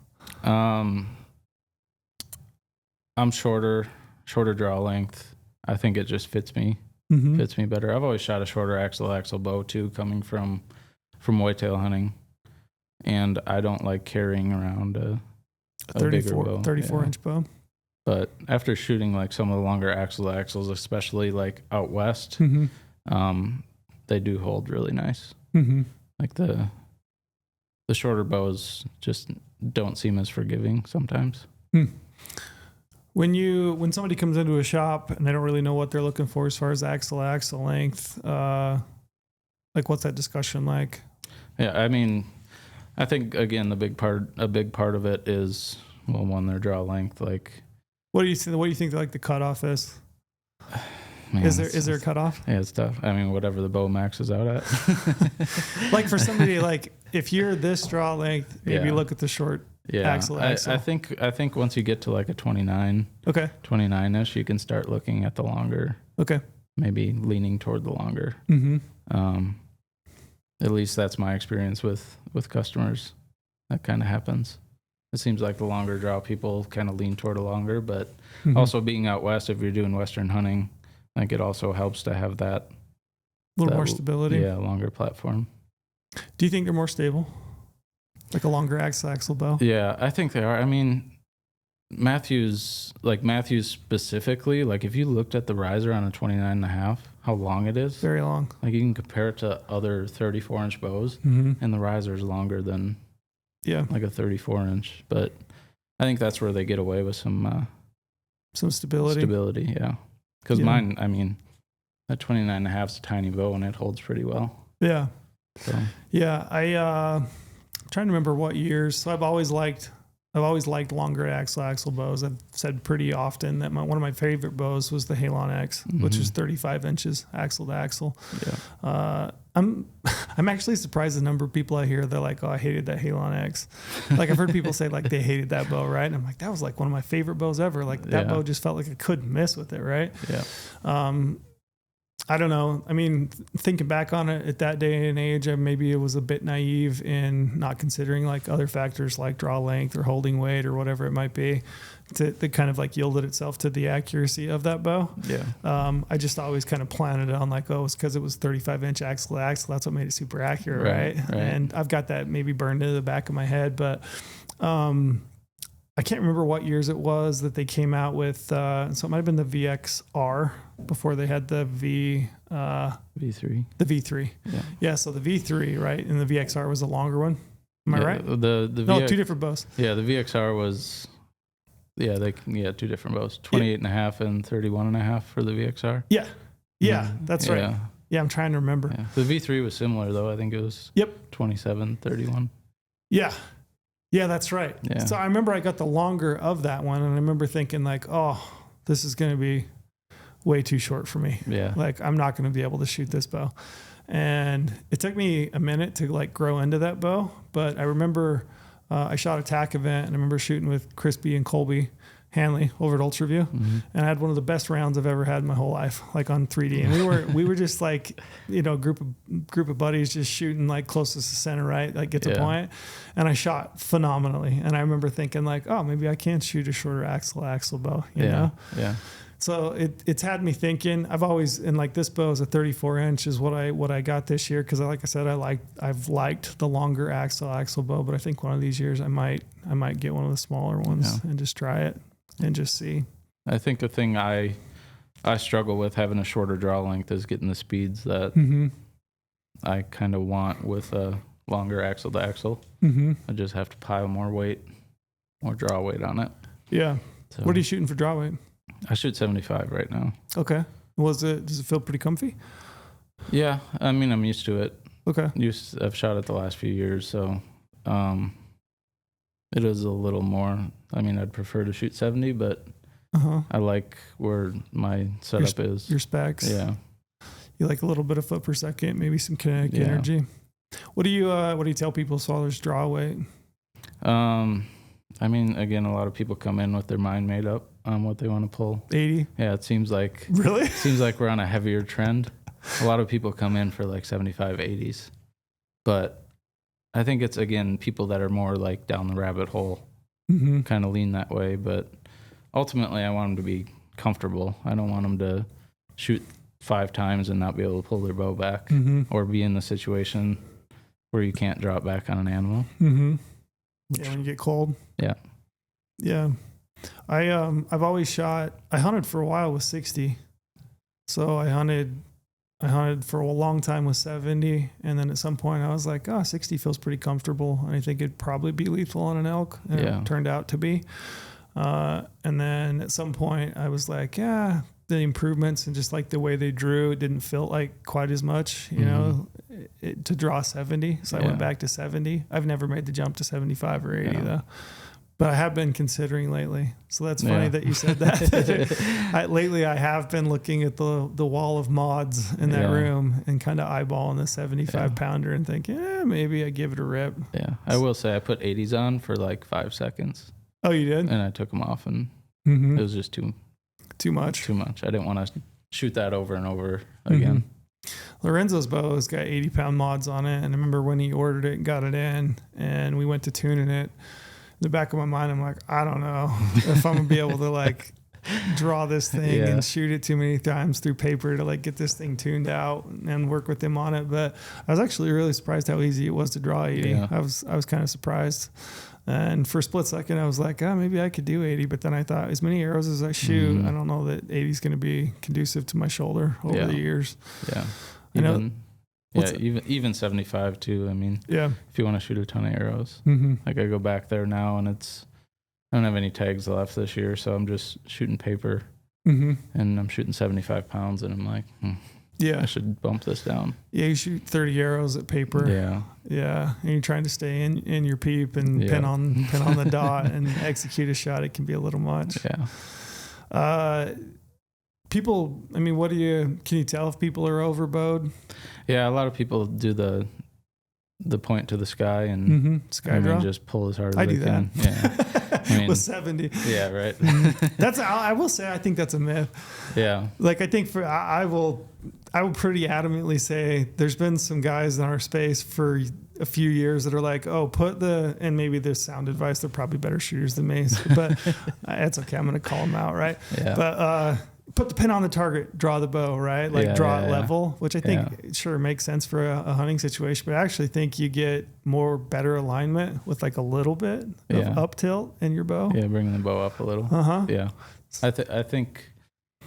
I'm shorter draw length. I think it just fits me. Fits me better. I've always shot a shorter axle bow too, coming from whitetail hunting, and I don't like carrying around a 34 inch bow. But after shooting like some of the longer axles, especially like out west, they do hold really nice. Like the shorter bows just don't seem as forgiving sometimes. When somebody comes into a shop and they don't really know what they're looking for as far as axle length, like what's that discussion like? Yeah, I mean, I think again a big part of it is, well, one, their draw length. Like, what do you think like the cutoff is? Man, is there a cutoff? Yeah, it's tough. I mean, whatever the bow maxes out at. Like for somebody, like if you're this draw length, maybe look at the short axle. I think once you get to like a 29, 29ish, you can start looking at the longer. Okay. Maybe leaning toward the longer. At least that's my experience with customers. That kind of happens. It seems like the longer draw people kind of lean toward a longer, but also being out west, if you're doing Western hunting, I think it also helps to have that little more stability. Yeah, longer platform. Do you think they're more stable? Like a longer axle bow? Yeah, I think they are. I mean, Mathews specifically, like if you looked at the riser on a 29.5, how long it is. Very long. Like you can compare it to other 34-inch bows, and the riser is longer than like a 34-inch. But I think that's where they get away with some stability. Stability, yeah. Because mine, I mean, that 29.5 is a tiny bow and it holds pretty well. Yeah. So. Yeah, I'm trying to remember what years. So I've always liked longer axle bows. I've said pretty often that one of my favorite bows was the Halon X, which is 35 inches axle to axle. Yeah. I'm actually surprised the number of people I hear, they're like, oh, I hated that Halon X. Like I've heard people say like they hated that bow, right? And I'm like, that was like one of my favorite bows ever. Like that bow just felt like I couldn't miss with it, right? Yeah. I don't know. I mean, thinking back on it at that day and age, maybe it was a bit naive in not considering like other factors like draw length or holding weight or whatever it might be that kind of like yielded itself to the accuracy of that bow. Yeah. I just always kind of planted it on like, oh, it's because it was 35-inch axle to axle. That's what made it super accurate, right? And I've got that maybe burned into the back of my head, but I can't remember what years it was that they came out with. So it might have been the VXR before they had the V3. The V3. Yeah. So the V3, right? And the VXR was a longer one. Am I right? No, two different bows. Yeah, the VXR was, two different bows. 28.5 and 31.5 for the VXR. Yeah, that's right. Yeah, I'm trying to remember. Yeah. The V3 was similar though. I think it was 27, 31. Yeah, that's right. Yeah. So I remember I got the longer of that one, and I remember thinking like, oh, this is going to be way too short for me. Yeah. Like I'm not going to be able to shoot this bow. And it took me a minute to like grow into that bow. But I remember I shot a TAC event, and I remember shooting with Crispy and Colby Hanley over at UltraView, and I had one of the best rounds I've ever had in my whole life, like on 3D. And we were just like, group of buddies just shooting like closest to center, right? Like get the point. And I shot phenomenally. And I remember thinking like, oh, maybe I can shoot a shorter axle bow, you know? Yeah. So it's had me thinking. I've always, and like this bow is a 34-inch is what I got this year because like I said, I've liked the longer axle bow, but I think one of these years I might get one of the smaller ones and just try it and just see. I think the thing I struggle with having a shorter draw length is getting the speeds that I kind of want with a longer axle to axle. I just have to pile more draw weight on it. Yeah. So, what are you shooting for draw weight? I shoot 75 right now. Okay. Does it feel pretty comfy? Yeah. I mean, I'm used to it. Okay. I've shot it the last few years, so it is a little more. I mean, I'd prefer to shoot 70, but I like where my setup is. Your specs. Yeah. You like a little bit of foot per second, maybe some kinetic energy. What do you tell people as far as draw weight? I mean, again, a lot of people come in with their mind made up on what they want to pull. 80? Yeah, it seems like really. It seems like we're on a heavier trend. A lot of people come in for like 75, 80s, but I think it's again people that are more like down the rabbit hole, kind of lean that way. But ultimately, I want them to be comfortable. I don't want them to shoot 5 times and not be able to pull their bow back, or be in the situation where you can't draw it back on an animal. Yeah, when you get cold. Yeah. Yeah. I've always shot. I hunted for a while with 60, so I hunted for a long time with 70, and then at some point I was like, 60 feels pretty comfortable, and I think it'd probably be lethal on an elk, and it turned out to be. And then at some point I was like, the improvements and just like the way they drew, it didn't feel like quite as much, you know, to draw 70. So I went back to 70. I've never made the jump to 75 or 80 though, but I have been considering lately. So that's funny that you said that. Lately I have been looking at the wall of mods in that room and kind of eyeballing the 75 pounder and thinking, maybe I give it a rip. Yeah. I will say I put 80s on for like 5 seconds. Oh, you did? And I took them off, and it was just too much. I didn't want to shoot that over and over again. Lorenzo's bow has got 80-pound mods on it, and I remember when he ordered it and got it in, and we went to tuning it. In the back of my mind, I'm like, I don't know if I'm gonna be able to like draw this thing and shoot it too many times through paper to like get this thing tuned out and work with him on it. But I was actually really surprised how easy it was to draw 80. I was kind of surprised. And for a split second, I was like, maybe I could do 80. But then I thought, as many arrows as I shoot, I don't know that 80 is going to be conducive to my shoulder over the years. Yeah. Even 75 too. I mean, if you want to shoot a ton of arrows, like I go back there now and I don't have any tags left this year. So I'm just shooting paper and I'm shooting 75 pounds and I'm like, I should bump this down. Yeah, you shoot 30 arrows at paper. Yeah, and you're trying to stay in your peep and pin on the dot and execute a shot. It can be a little much. Yeah. People, I mean, can you tell if people are overbowed? Yeah, a lot of people do the point to the sky and sky draw. Just pull as hard as they can. Yeah. I mean, with 70. Yeah, right. I will say, I think that's a myth. Yeah. Like I think I will pretty adamantly say there's been some guys in our space for a few years that are like, and maybe this sound advice, they're probably better shooters than me, but it's okay. I'm going to call them out. Right. Yeah. But, put the pin on the target, draw the bow, right? Like draw it level, which I think sure makes sense for a hunting situation, but I actually think you get better alignment with like a little bit of up tilt in your bow. Yeah, bringing the bow up a little. Yeah. I think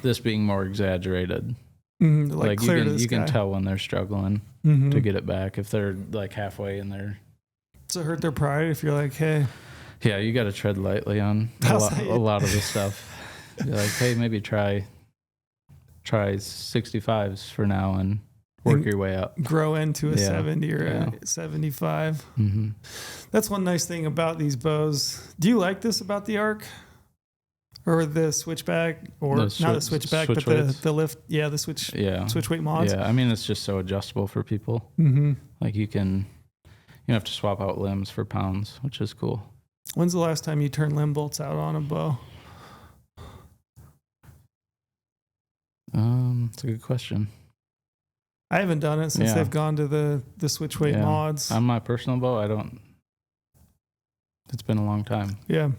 this being more exaggerated, like you can tell when they're struggling to get it back. If they're like halfway in there. Does it hurt their pride if you're like, hey? Yeah, you got to tread lightly on a lot of this stuff. You're like, hey, maybe try 65s for now and work your way up. Grow into a 70 or a 75. That's one nice thing about these bows. Do you like this about the ARC? Or the switchback? Or not the switchback, but the lift. Yeah, the switch weight mods. Yeah, I mean, it's just so adjustable for people. Like you don't have to swap out limbs for pounds, which is cool. When's the last time you turned limb bolts out on a bow? It's a good question. I haven't done it since they've gone to the switch weight mods. On my personal bow, I don't. It's been a long time. Yeah,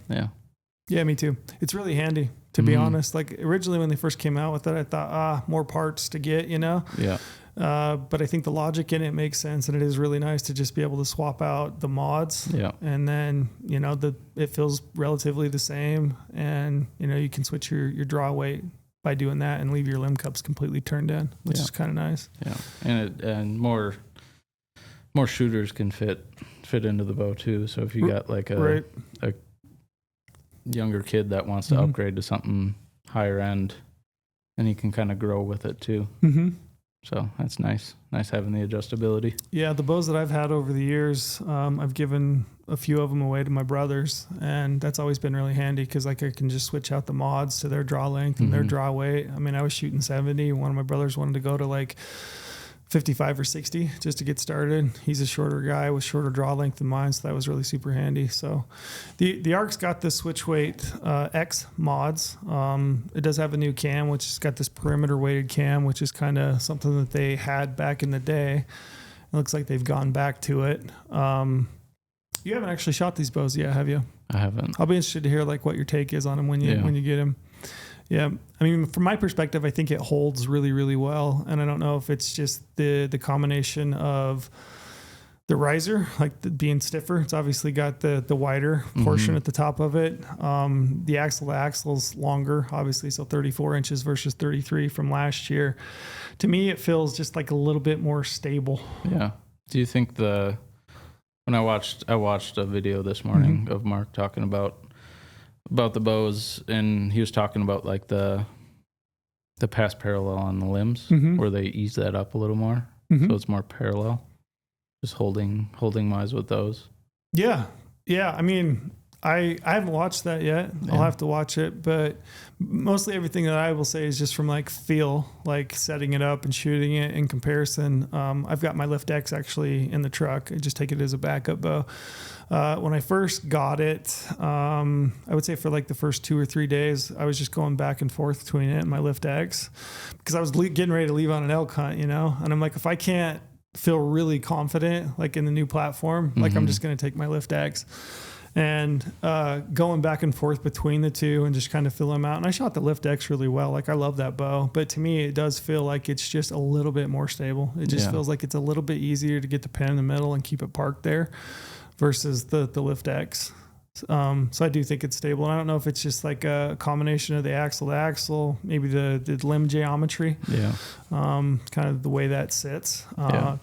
me too. It's really handy to be honest. Like originally when they first came out with it, I thought, more parts to get, Yeah. But I think the logic in it makes sense, and it is really nice to just be able to swap out the mods. Yeah. And then, it feels relatively the same, and, you can switch your draw weight by doing that and leave your limb cups completely turned in, which is kind of nice. Yeah. And more shooters can fit into the bow too. So if you got like a younger kid that wants to upgrade to something higher end, and he can kind of grow with it too. Mm-hmm. So that's nice having the adjustability. Yeah, the bows that I've had over the years, I've given a few of them away to my brothers, and that's always been really handy because I can just switch out the mods to their draw length and their draw weight. I mean, I was shooting 70. One of my brothers wanted to go to like 55 or 60 just to get started. He's a shorter guy with shorter draw length than mine, so that was really super handy. So the ARC's got the switch weight X mods. It does have a new cam, which has got this perimeter weighted cam, which is kind of something that they had back in the day. It looks like they've gone back to it. You haven't actually shot these bows yet, have you? I haven't. I'll be interested to hear like what your take is on them when you get them. Yeah. I mean, from my perspective, I think it holds really, really well. And I don't know if it's just the combination of the riser, like being stiffer. It's obviously got the wider portion at the top of it. The axle to axle's longer, obviously. So 34 inches versus 33 from last year. To me, it feels just like a little bit more stable. Yeah. Do you think when I watched a video this morning of Mark talking about the bows, and he was talking about like the pass parallel on the limbs where they ease that up a little more, so it's more parallel. Just holding wise with those. Yeah. I mean, I haven't watched that yet. I'll have to watch it, but mostly everything that I will say is just from like feel, like setting it up and shooting it in comparison. I've got my Lift X actually in the truck. I just take it as a backup bow. When I first got it, I would say for like the first 2 or 3 days, I was just going back and forth between it and my Lift X because I was getting ready to leave on an elk hunt, and I'm like, if I can't feel really confident, like in the new platform, like I'm just going to take my Lift X. And going back and forth between the two and just kind of fill them out. And I shot the Lift X really well. Like I love that bow, but to me, it does feel like it's just a little bit more stable. It just feels like it's a little bit easier to get the pin in the middle and keep it parked there versus the Lift X. So I do think it's stable. And I don't know if it's just like a combination of the axle to axle, maybe the limb geometry, kind of the way that sits,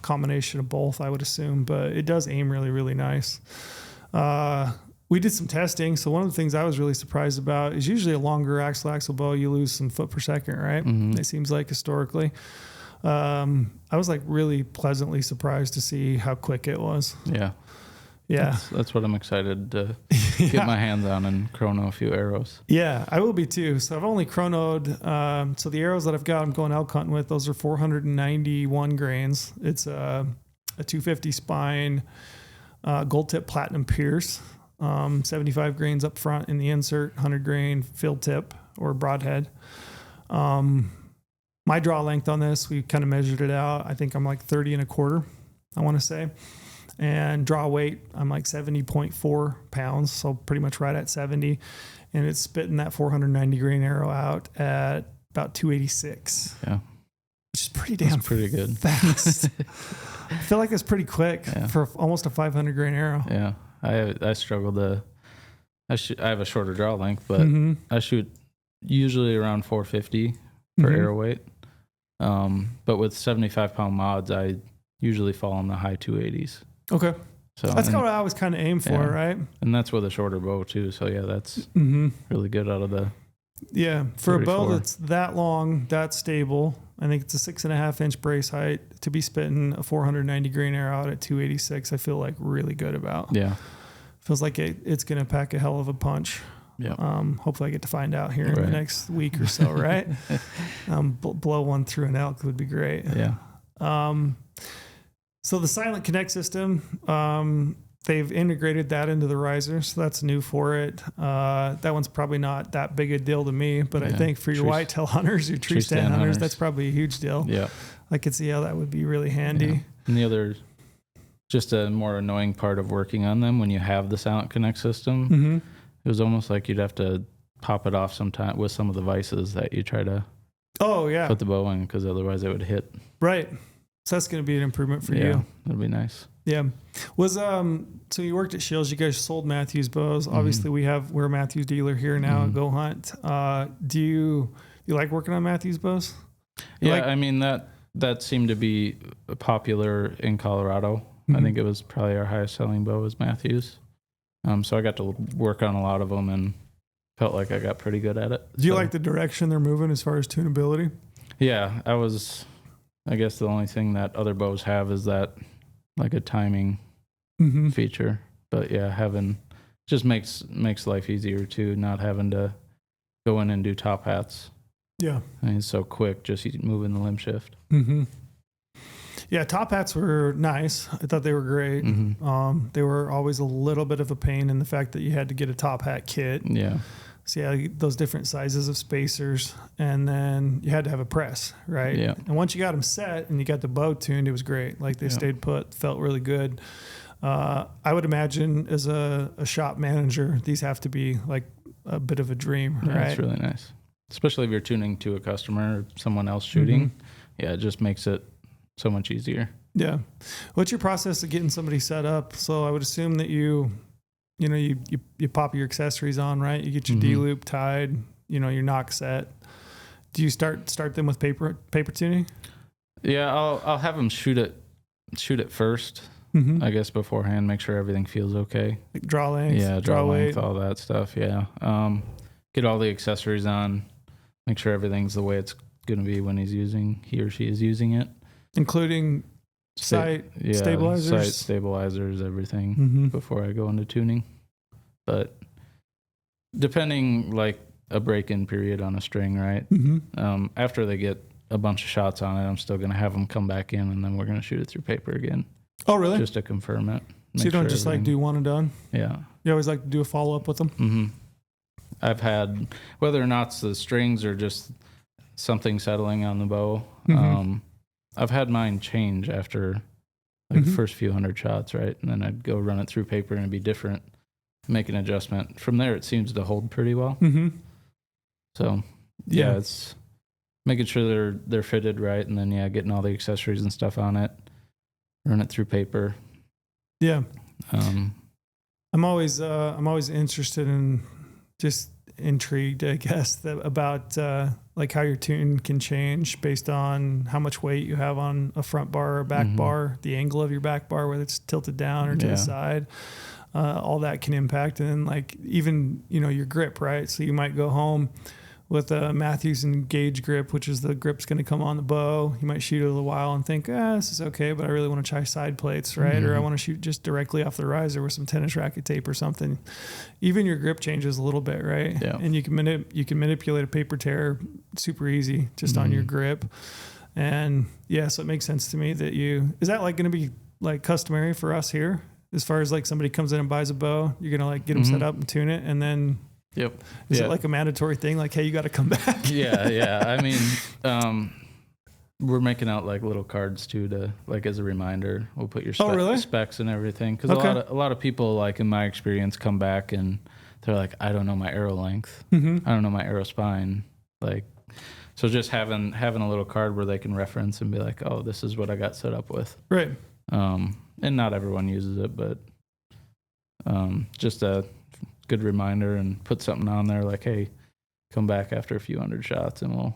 combination of both, I would assume, but it does aim really, really nice. We did some testing. So one of the things I was really surprised about is usually a longer axle bow, you lose some foot per second, right? It seems like historically. I was like really pleasantly surprised to see how quick it was. Yeah. That's what I'm excited to get my hands on and chrono a few arrows. Yeah, I will be too. So I've only chronoed. So the arrows that I've got, I'm going elk hunting with, those are 491 grains. It's a 250 spine, gold tip platinum pierce, 75 grains up front in the insert, 100 grain field tip or broadhead. My draw length on this, we kind of measured it out. I think I'm like 30 and a quarter, I want to say. And draw weight, I'm like 70.4 pounds. So pretty much right at 70. And it's spitting that 490 grain arrow out at about 286. Yeah. Which is pretty damn pretty good. Fast. I feel like it's pretty quick for almost a 500 grain arrow. Yeah. I struggle I have a shorter draw length, but I shoot usually around 450 for arrow weight. But with 75 pound mods, I usually fall in the high 280s. Okay. So that's what I always kind of aim for, right? And that's with a shorter bow too. So yeah, that's really good out of the. Yeah. For 34. A bow that's that long, that stable, I think it's a 6.5 inch brace height, to be spitting a 490 grain arrow out at 286. I feel like really good about. Yeah. Feels like it's going to pack a hell of a punch. Yeah. Hopefully I get to find out here in the next week or so, right? Blow one through an elk would be great. Yeah. So the Silent Connect system, they've integrated that into the riser, so that's new for it. That one's probably not that big a deal to me, but I think for your whitetail hunters, your tree stand hunters, that's probably a huge deal. Yeah. I could see how that would be really handy. Yeah. And the other, just a more annoying part of working on them when you have the Silent Connect system, it was almost like you'd have to pop it off sometime with some of the vices that you try to put the bow in, because otherwise it would hit. Right. So that's going to be an improvement for you. That'd be nice. Yeah. Was so you worked at Shields, you guys sold Mathews bows. Obviously we're a Mathews dealer here now at GOHUNT. Do you like working on Mathews bows? I mean that seemed to be popular in Colorado. I think it was probably our highest selling bow was Mathews. So I got to work on a lot of them and felt like I got pretty good at it. Do you like the direction they're moving as far as tunability? Yeah, I guess the only thing that other bows have is that like a timing feature. But yeah, just makes life easier too, not having to go in and do top hats. Yeah. I mean, it's so quick, just moving the limb shift. Yeah, top hats were nice. I thought they were great. They were always a little bit of a pain in the fact that you had to get a top hat kit. Yeah. So yeah, those different sizes of spacers, and then you had to have a press, right? Yeah. And once you got them set and you got the bow tuned, it was great. Like they stayed put, felt really good. I would imagine as a shop manager, these have to be like a bit of a dream, right? It's really nice, especially if you're tuning to a customer or someone else shooting. Yeah, it just makes it so much easier. Yeah. What's your process of getting somebody set up? So I would assume that you pop your accessories on, right? You get your D-loop tied, your knock set. Do you start them with paper tuning? Yeah, I'll have them shoot it first, I guess, beforehand, make sure everything feels okay. Like draw length. Yeah, draw length, all that stuff. Yeah. Get all the accessories on, make sure everything's the way it's going to be when he or she is using it. Including sight stabilizers? Sight stabilizers, everything before I go into tuning. But depending, like a break-in period on a string, right? After they get a bunch of shots on it, I'm still going to have them come back in, and then we're going to shoot it through paper again. Oh, really? Just to confirm it. So you don't just like do one and done? Yeah. You always like to do a follow-up with them? I've had, whether or not it's the strings or just something settling on the bow, I've had mine change after like the first few hundred shots, right? And then I'd go run it through paper and it'd be different, make an adjustment. From there, it seems to hold pretty well. So yeah, it's making sure they're fitted right, and then getting all the accessories and stuff on it, run it through paper. Yeah. I'm always interested in, just intrigued, I guess, about like how your tune can change based on how much weight you have on a front bar or back bar, the angle of your back bar, whether it's tilted down or to the side. All that can impact. And then like even, your grip, right? So you might go home with a Mathews and gauge grip, which is the grip's going to come on the bow. You might shoot it a little while and think, this is okay, but I really want to try side plates, right? Or I want to shoot just directly off the riser with some tennis racket tape or something. Even your grip changes a little bit, right? Yeah. And you can manipulate a paper tear super easy just on your grip. And so it makes sense to me that is that like going to be like customary for us here? As far as like somebody comes in and buys a bow, you're going to like get them set up and tune it, and then is it like a mandatory thing? Like, hey, you got to come back. Yeah. I mean, we're making out like little cards too, to like as a reminder. We'll put your specs and everything. Because a lot of people, like in my experience, come back and they're like, I don't know my arrow length. I don't know my arrow spine. Like, so just having a little card where they can reference and be like, oh, this is what I got set up with. Right. And not everyone uses it, but just a good reminder, and put something on there like, hey, come back after a few hundred shots and we'll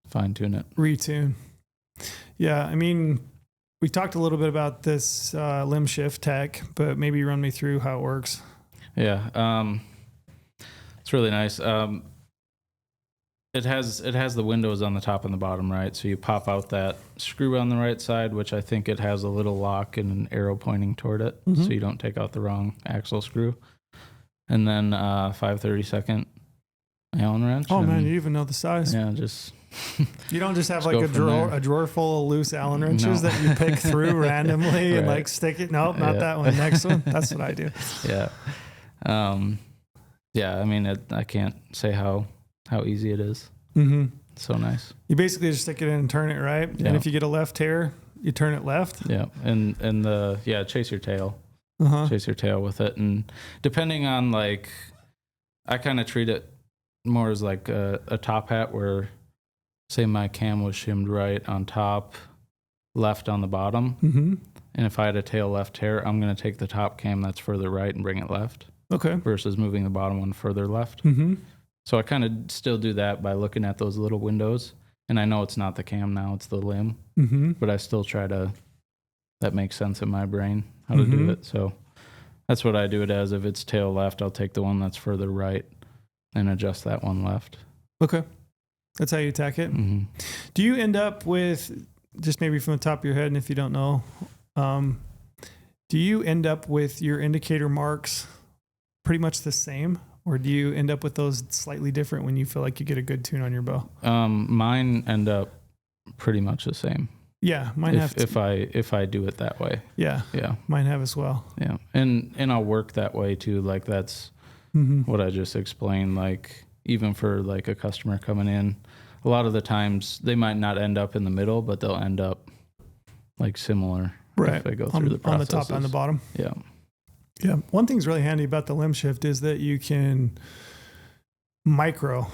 fine tune it. Retune. Yeah. I mean, we talked a little bit about this limb shift tech, but maybe run me through how it works. Yeah. It's really nice. It has the windows on the top and the bottom, right? So you pop out that screw on the right side, which I think it has a little lock and an arrow pointing toward it, so you don't take out the wrong axle screw. And then 5/32 Allen wrench. Oh man, you even know the size. Yeah, just you don't just have like a drawer full of loose Allen wrenches that you pick through randomly and like stick it. Nope, not that one. Next one. That's what I do. Yeah. I mean, I can't say how easy it is. It's so nice. You basically just stick it in and turn it, right? Yeah. And if you get a left tear, you turn it left. Yeah. And chase your tail. Chase your tail with it. And depending on like, I kind of treat it more as like a top hat where, say my cam was shimmed right on top, left on the bottom. Mm-hmm. And if I had a tail left hair, I'm going to take the top cam that's further right and bring it left. Okay. Versus moving the bottom one further left. Mm-hmm. So I kind of still do that by looking at those little windows. And I know it's not the cam now, it's the limb. Mm-hmm. But I still try to, that makes sense in my brain, how to do it. So that's what I do it as. If it's tail left, I'll take the one that's further right and adjust that one left. Okay. That's how you attack it. Mm-hmm. Do you end up with, just maybe from the top of your head, and if you don't know, do you end up with your indicator marks pretty much the same? Or do you end up with those slightly different when you feel like you get a good tune on your bow? Mine end up pretty much the same. Yeah, mine have if I do it that way. Yeah. Yeah. Mine have as well. Yeah. And I'll work that way too. Like that's what I just explained. Like even for like a customer coming in, a lot of the times they might not end up in the middle, but they'll end up like similar. Right. If they go through the processes. On the top and the bottom. Yeah. Yeah. One thing's really handy about the limb shift is that you can micro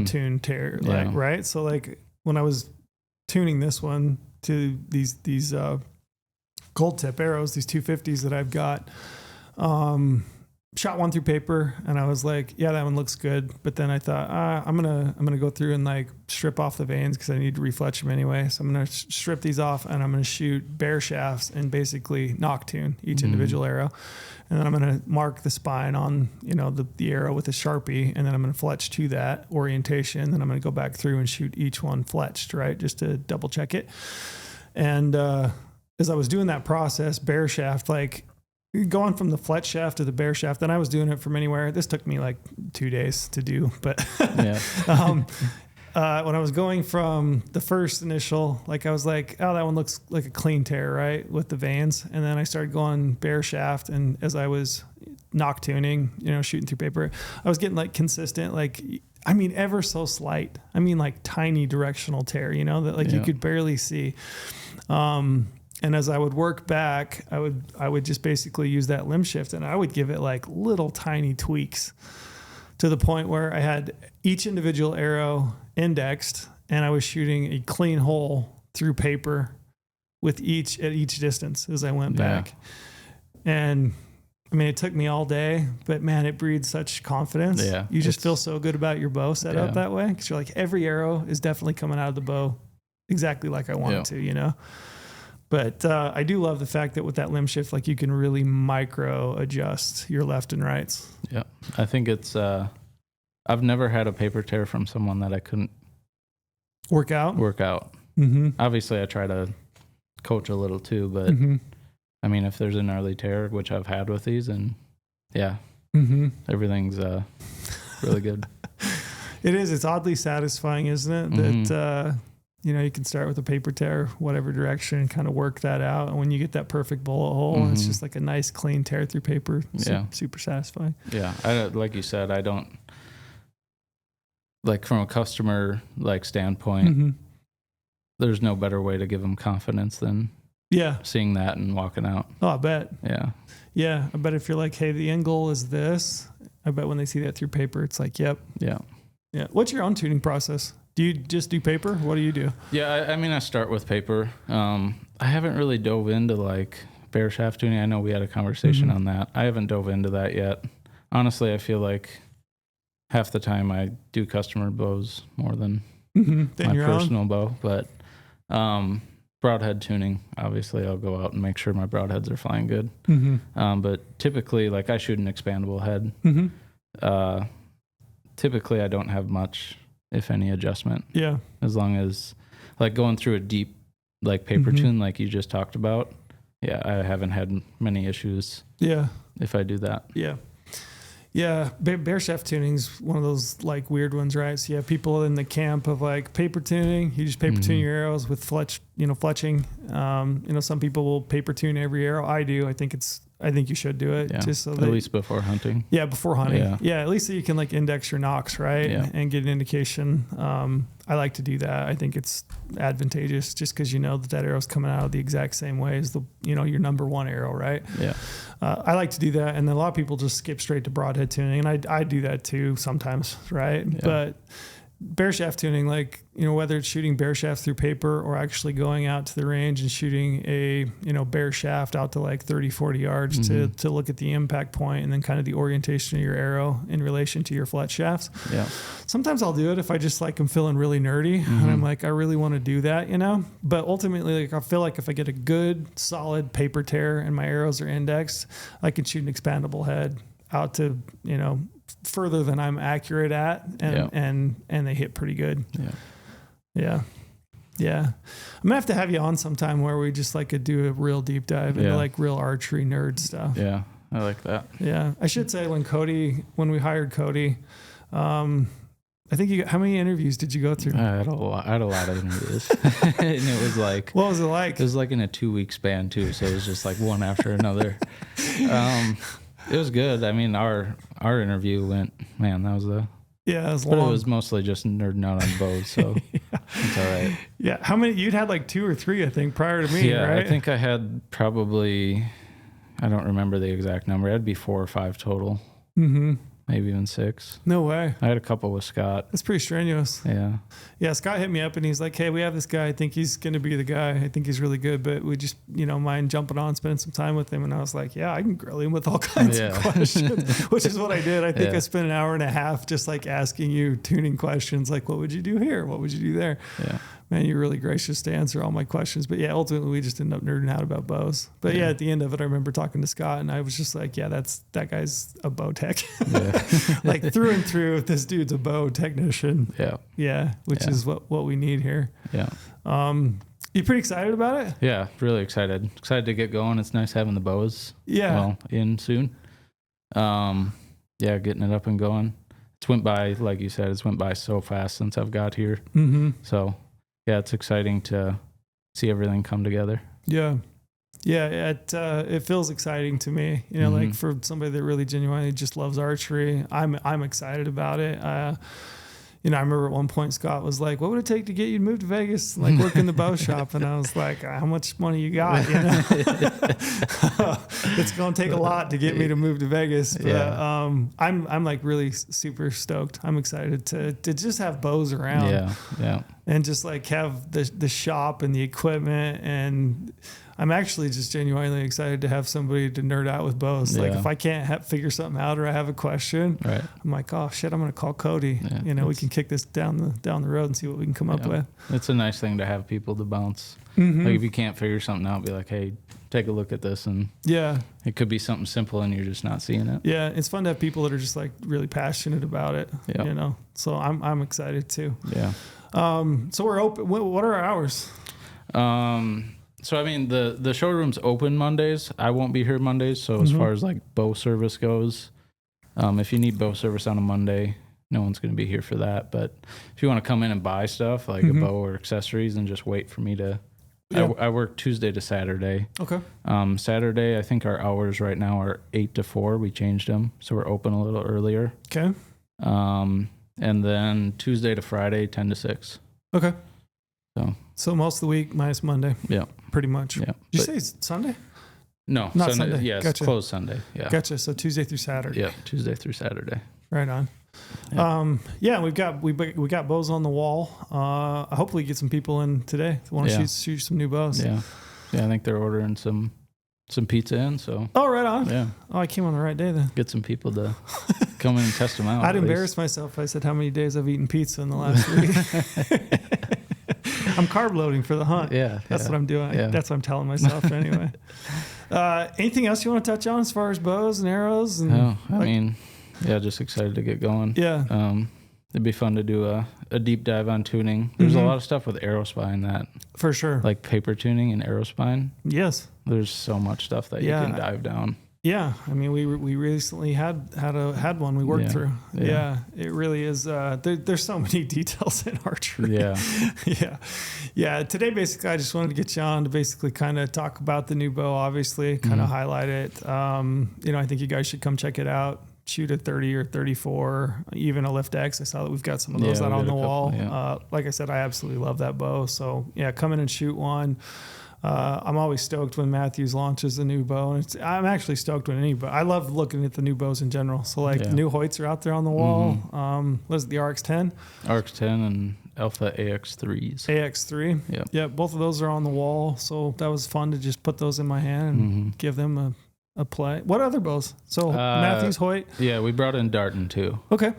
tune tear, like, right? So like when I was tuning this one to these gold tip arrows, these 250s that I've got, shot one through paper and I was like, yeah, that one looks good. But then I thought, I'm going to go through and like strip off the vanes because I need to refletch them anyway. So I'm going to strip these off and I'm going to shoot bare shafts and basically knock tune each individual arrow. And then I'm going to mark the spine on, the arrow with a Sharpie. And then I'm going to fletch to that orientation. Then I'm going to go back through and shoot each one fletched, right? Just to double check it. And, as I was doing that process, bare shaft, like, going from the fletch shaft to the bare shaft, and I was doing it from anywhere. This took me like 2 days to do, but when I was going from the first initial, like I was like, oh, that one looks like a clean tear, right, with the vanes. And then I started going bare shaft, and as I was knock tuning, shooting through paper, I was getting like consistent, like, I mean, ever so slight. I mean, like tiny directional tear, that like you could barely see. And as I would work back, I would just basically use that limb shift, and I would give it like little tiny tweaks to the point where I had each individual arrow indexed, and I was shooting a clean hole through paper at each distance as I went back. And I mean, it took me all day, but man, it breeds such confidence. Yeah, you just feel so good about your bow set up that way, because you're like, every arrow is definitely coming out of the bow exactly like I want it to, But I do love the fact that with that limb shift, like you can really micro adjust your left and rights. Yeah. I think it's, I've never had a paper tear from someone that I couldn't work out. Mm-hmm. Obviously I try to coach a little too, but I mean, if there's an early tear, which I've had with these, and everything's really good. It is. It's oddly satisfying, isn't it? That, you can start with a paper tear, whatever direction, and kind of work that out. And when you get that perfect bullet hole, it's just like a nice clean tear through paper. Super satisfying. Yeah. Like you said, I don't, like from a customer standpoint, there's no better way to give them confidence than seeing that and walking out. Oh, I bet. Yeah. Yeah. I bet if you're like, hey, the end goal is this, I bet when they see that through paper, it's like, yep. Yeah. Yeah. What's your own tuning process? Do you just do paper? What do you do? Yeah, I mean, I start with paper. I haven't really dove into like bare shaft tuning. I know we had a conversation on that. I haven't dove into that yet. Honestly, I feel like half the time I do customer bows more than my personal bow. But broadhead tuning, obviously, I'll go out and make sure my broadheads are flying good. But typically, like I shoot an expandable head. Typically, I don't have much, if any, adjustment. Yeah. As long as, like, going through a deep, like, paper tune like you just talked about, yeah, I haven't had many issues. Yeah. If I do that. Yeah. Yeah. Bare shaft tuning's one of those, like, weird ones, right? So you have people in the camp of, like, paper tuning. You just paper tune your arrows with fletching. Some people will paper tune every arrow. I do. I think it's I think you should do it. Just so at least before hunting. Yeah, before hunting. Yeah, at least so you can like index your nocks, right? Yeah. And get an indication. I like to do that. I think it's advantageous just because you know that arrow's coming out the exact same way as your number one arrow, right? Yeah. I like to do that, and then a lot of people just skip straight to broadhead tuning, and I do that too sometimes, right? Yeah. But bear shaft tuning, like, whether it's shooting bear shafts through paper or actually going out to the range and shooting a, bear shaft out to like 30, 40 yards to look at the impact point and then kind of the orientation of your arrow in relation to your flet shafts. Yeah. Sometimes I'll do it if I just like, I'm feeling really nerdy and I'm like, I really want to do that, but ultimately, like, I feel like if I get a good solid paper tear and my arrows are indexed, I can shoot an expandable head out to, further than I'm accurate at, and they hit pretty good. Yeah. I'm gonna have to have you on sometime where we just like could do a real deep dive into like real archery nerd stuff. Yeah, I like that. Yeah, I should say when we hired Cody, I think how many interviews did you go through? I had a lot of interviews, and it was like, what was it like? It was like in a 2-week span too, so it was just like one after another. It was good. I mean, our interview went, man, that was it was long. But it was mostly just nerding out on bows, so it's all right. Yeah. How many? You'd had like 2 or 3, I think, prior to me, right? I think I had probably, I don't remember the exact number. It'd be 4 or 5 total. Mm-hmm. Maybe even 6. No way. I had a couple with Scott. That's pretty strenuous. Yeah, Scott hit me up and he's like, hey, we have this guy. I think he's going to be the guy. I think he's really good, but we just, mind jumping on, spending some time with him. And I was like, yeah, I can grill him with all kinds of questions, which is what I did. I think I spent an hour and a half just like asking you tuning questions, like, what would you do here? What would you do there? Yeah. Man, you're really gracious to answer all my questions. But yeah, ultimately we just ended up nerding out about bows. But yeah, at the end of it, I remember talking to Scott and I was just like, yeah, that guy's a bow tech. Like through and through, this dude's a bow technician. Yeah. Which is what we need here. Yeah. You pretty excited about it? Yeah, really excited. Excited to get going. It's nice having the bows in soon. Getting it up and going. It's went by, like you said, so fast since I've got here. Mm-hmm. So yeah, it's exciting to see everything come together. Yeah. It feels exciting to me, like for somebody that really genuinely just loves archery. I'm excited about it. I remember at one point Scott was like, what would it take to get you to move to Vegas, like work in the bow shop? And I was like, how much money you got? It's going to take a lot to get me to move to Vegas. But I'm like really super stoked. I'm excited to just have bows around. Yeah. And just like have the shop and the equipment, and I'm actually just genuinely excited to have somebody to nerd out with bows. Like if I can't figure something out or I have a question, I'm like, oh shit, I'm going to call Cody. We can kick this down the road and see what we can come up with. It's a nice thing to have people to bounce. Mm-hmm. Like if you can't figure something out, be like, hey, take a look at this. And it could be something simple and you're just not seeing it. Yeah. It's fun to have people that are just like really passionate about it, so I'm excited too. Yeah. So we're open. What are our hours? So, I mean, the showroom's open Mondays. I won't be here Mondays. So as far as like bow service goes, if you need bow service on a Monday, no one's going to be here for that. But if you want to come in and buy stuff like a bow or accessories and just wait for me to, I work Tuesday to Saturday. Okay. Saturday, I think our hours right now are 8 to 4. We changed them. So we're open a little earlier. Okay. And then Tuesday to Friday, 10 to 6. Okay. So most of the week minus Monday. Yeah. Pretty much. Yeah. Did you say it's Sunday? No. Not Sunday. Yeah, it's closed Sunday. Yeah. Gotcha. So Tuesday through Saturday. Yeah, Tuesday through Saturday. Right on. Yeah. we got bows on the wall. Hopefully get some people in today that want to shoot some new bows. Yeah. Yeah, I think they're ordering some pizza in, so. Oh, right on. Yeah. Oh, I came on the right day then. Get some people to come in and test them out. I'd embarrass myself if I said how many days I've eaten pizza in the last week. I'm carb loading for the hunt. Yeah. That's what I'm doing. Yeah. That's what I'm telling myself anyway. Anything else you want to touch on as far as bows and arrows? No, I mean, just excited to get going. Yeah. It'd be fun to do a deep dive on tuning. There's a lot of stuff with aerospine that. For sure. Like paper tuning and aerospine. Yes. There's so much stuff that you can dive down. Yeah, I mean, we recently had one we worked through. Yeah, it really is. There's so many details in archery. Yeah. Today, basically, I just wanted to get you on to basically kind of talk about the new bow. Obviously, kind of highlight it. I think you guys should come check it out. Shoot a 30 or 34, even a Lift X. I saw that we've got some of those out on the wall. Like I said, I absolutely love that bow. So yeah, come in and shoot one. I'm always stoked when Mathews launches a new bow. And I'm actually stoked when any bow. I love looking at the new bows in general. So new Hoyts are out there on the wall. What is it, the RX 10? RX 10 and Alpha AX3s. AX3. Yeah, both of those are on the wall. So that was fun to just put those in my hand and give them a play. What other bows? So Mathews, Hoyt? Yeah, we brought in Darton too. Okay.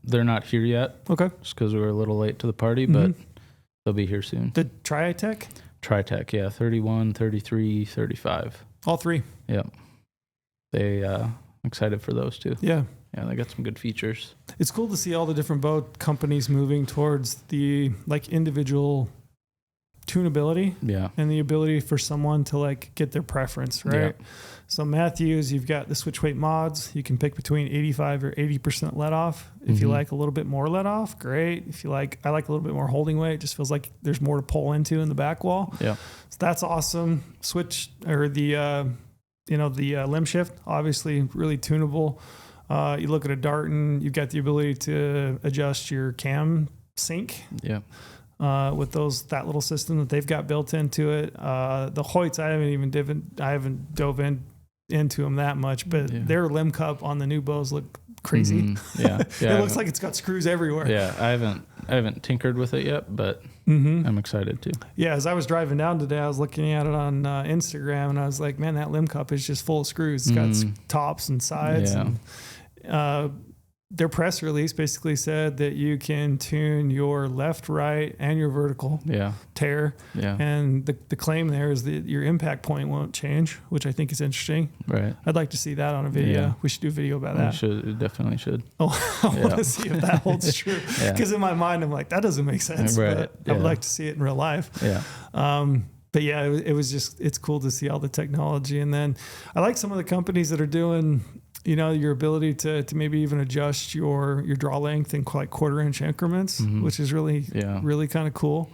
They're not here yet. Okay. Just because we were a little late to the party, but they'll be here soon. The Tritech? Tritech, yeah. 31, 33, 35. All three? Yep. I'm excited for those too. Yeah. Yeah, they got some good features. It's cool to see all the different bow companies moving towards the individual tunability and the ability for someone to get their preference, right? So Mathews, you've got the switch weight mods. You can pick between 85 or 80% let off. If you like a little bit more let off, great. If you like, I like a little bit more holding weight. It just feels like there's more to pull into in the back wall. Yeah. So that's awesome. Switch or the limb shift, obviously really tunable. You look at a Darton, you've got the ability to adjust your cam sync. Yeah. With that little system that they've got built into it. The Hoyts, I haven't dove into them that much, but their limb cup on the new bows look crazy. Yeah. It looks like it's got screws everywhere. Yeah, I haven't tinkered with it yet, but I'm excited too. Yeah, as I was driving down today, I was looking at it on Instagram, and I was like, man, that limb cup is just full of screws. It's got tops and sides. Yeah. And, their press release basically said that you can tune your left, right, and your vertical tear. Yeah. And the claim there is that your impact point won't change, which I think is interesting. Right. I'd like to see that on a video. Yeah. We should do a video about that. We definitely should. Oh, I want to see if that holds true. Because in my mind, I'm like, that doesn't make sense. Right. But I would like to see it in real life. Yeah. But yeah, it was just, it's cool to see all the technology. And then I like some of the companies that are doing, your ability to maybe even adjust your draw length in quarter-inch increments, which is really kind of cool.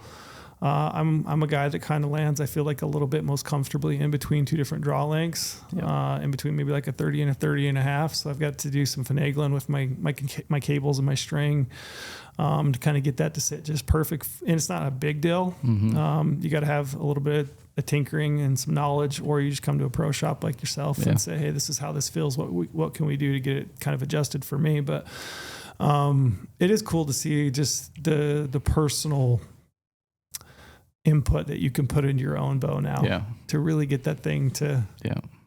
I'm a guy that kind of lands, I feel like, a little bit most comfortably in between two different draw lengths, in between maybe like a 30 and a 30 and a half. So I've got to do some finagling with my cables and my string to kind of get that to sit just perfect. And it's not a big deal. You got to have a little bit of tinkering and some knowledge, or you just come to a pro shop like yourself and say, hey, this is how this feels. What can we do to get it kind of adjusted for me? But it is cool to see just the personal input that you can put into your own bow now to really get that thing to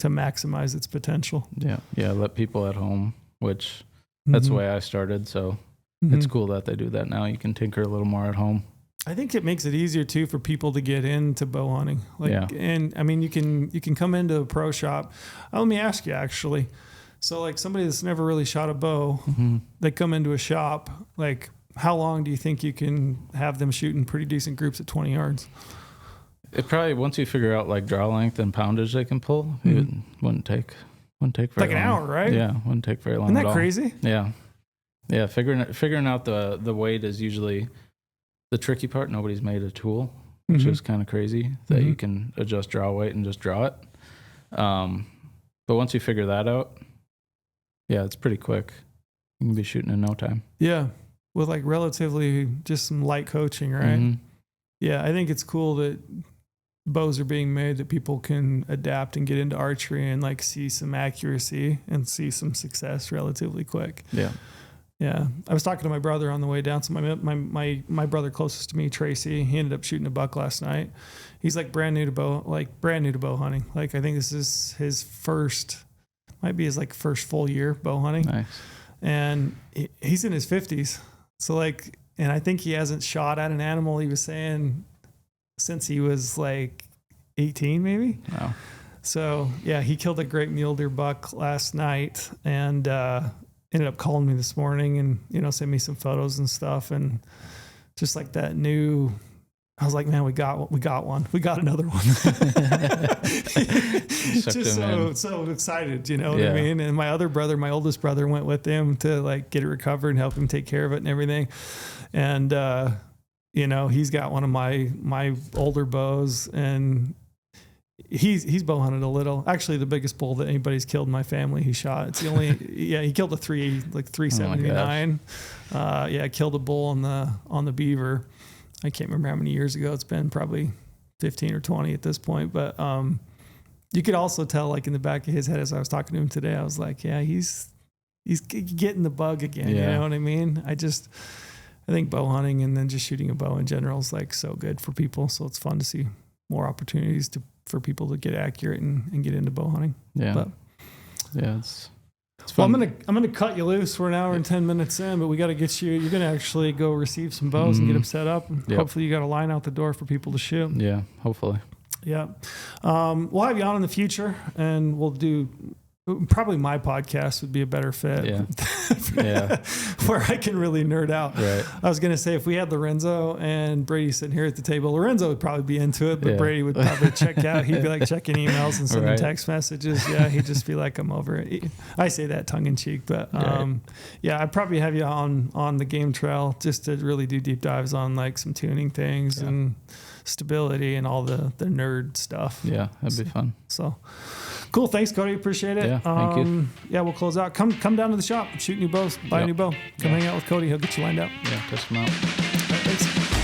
maximize its potential. Yeah. Let people at home, which that's the way I started. So it's cool that they do that now. You can tinker a little more at home. I think it makes it easier too for people to get into bow hunting. And I mean, you can come into a pro shop. Let me ask you actually. So somebody that's never really shot a bow, they come into a shop, how long do you think you can have them shooting pretty decent groups at 20 yards? It probably, once you figure out draw length and poundage they can pull, it wouldn't take very long. An hour, right? Yeah, wouldn't take very long. Isn't that crazy? Yeah. Yeah, figuring out the weight is usually the tricky part. Nobody's made a tool, which is kind of crazy that you can adjust draw weight and just draw it. But once you figure that out, it's pretty quick. You can be shooting in no time. Yeah, with relatively just some light coaching, right? Yeah, I think it's cool that bows are being made that people can adapt and get into archery and see some accuracy and see some success relatively quick. Yeah. Yeah, I was talking to my brother on the way down. So my brother closest to me, Tracy, he ended up shooting a buck last night. He's brand new to bow hunting. I think this is his first full year bow hunting. Nice. And he's in his 50s. So and I think he hasn't shot at an animal, he was saying, since he was 18 maybe. Wow. So yeah, he killed a great mule deer buck last night and ended up calling me this morning and, sent me some photos and stuff. And just that new I was like, man, we got one. We got another one. Just so excited, you know what I mean? And my other brother, my oldest brother, went with him to like get it recovered and help him take care of it and everything. And, you know, he's got one of my older bows, and he's bow hunted a little. Actually, the biggest bull that anybody's killed in my family, he shot. It's the only, he killed a 379. Killed a bull on the beaver. I can't remember how many years ago. It's been probably 15 or 20 at this point. But you could also tell, like in the back of his head, as I was talking to him today, I was like, yeah, he's getting the bug again. You know what I mean? I think bow hunting and then just shooting a bow in general is like so good for people. So it's fun to see more opportunities for people to get accurate and get into bow hunting. Yeah. But it's well, I'm gonna cut you loose. We're an hour and 10 minutes in, but we got to get you. You're gonna actually go receive some bows and get them set up. And hopefully, you got a line out the door for people to shoot. Yeah, hopefully. Yeah, we'll have you on in the future, and we'll do. Probably my podcast would be a better fit. Where I can really nerd out. Right. I was going to say, if we had Lorenzo and Brady sitting here at the table, Lorenzo would probably be into it, but Brady would probably check out. He'd be like checking emails and sending text messages. Yeah. He'd just be like, I'm over it. I say that tongue in cheek, but I'd probably have you on the game trail just to really do deep dives on like some tuning things and stability and all the nerd stuff. Yeah. That'd be fun. So cool. Thanks, Cody. Appreciate it. Yeah, thank you. Yeah, we'll close out. Come down to the shop, shoot new bows, buy a new bow. Come hang out with Cody. He'll get you lined up. Yeah, test them out. All right, thanks.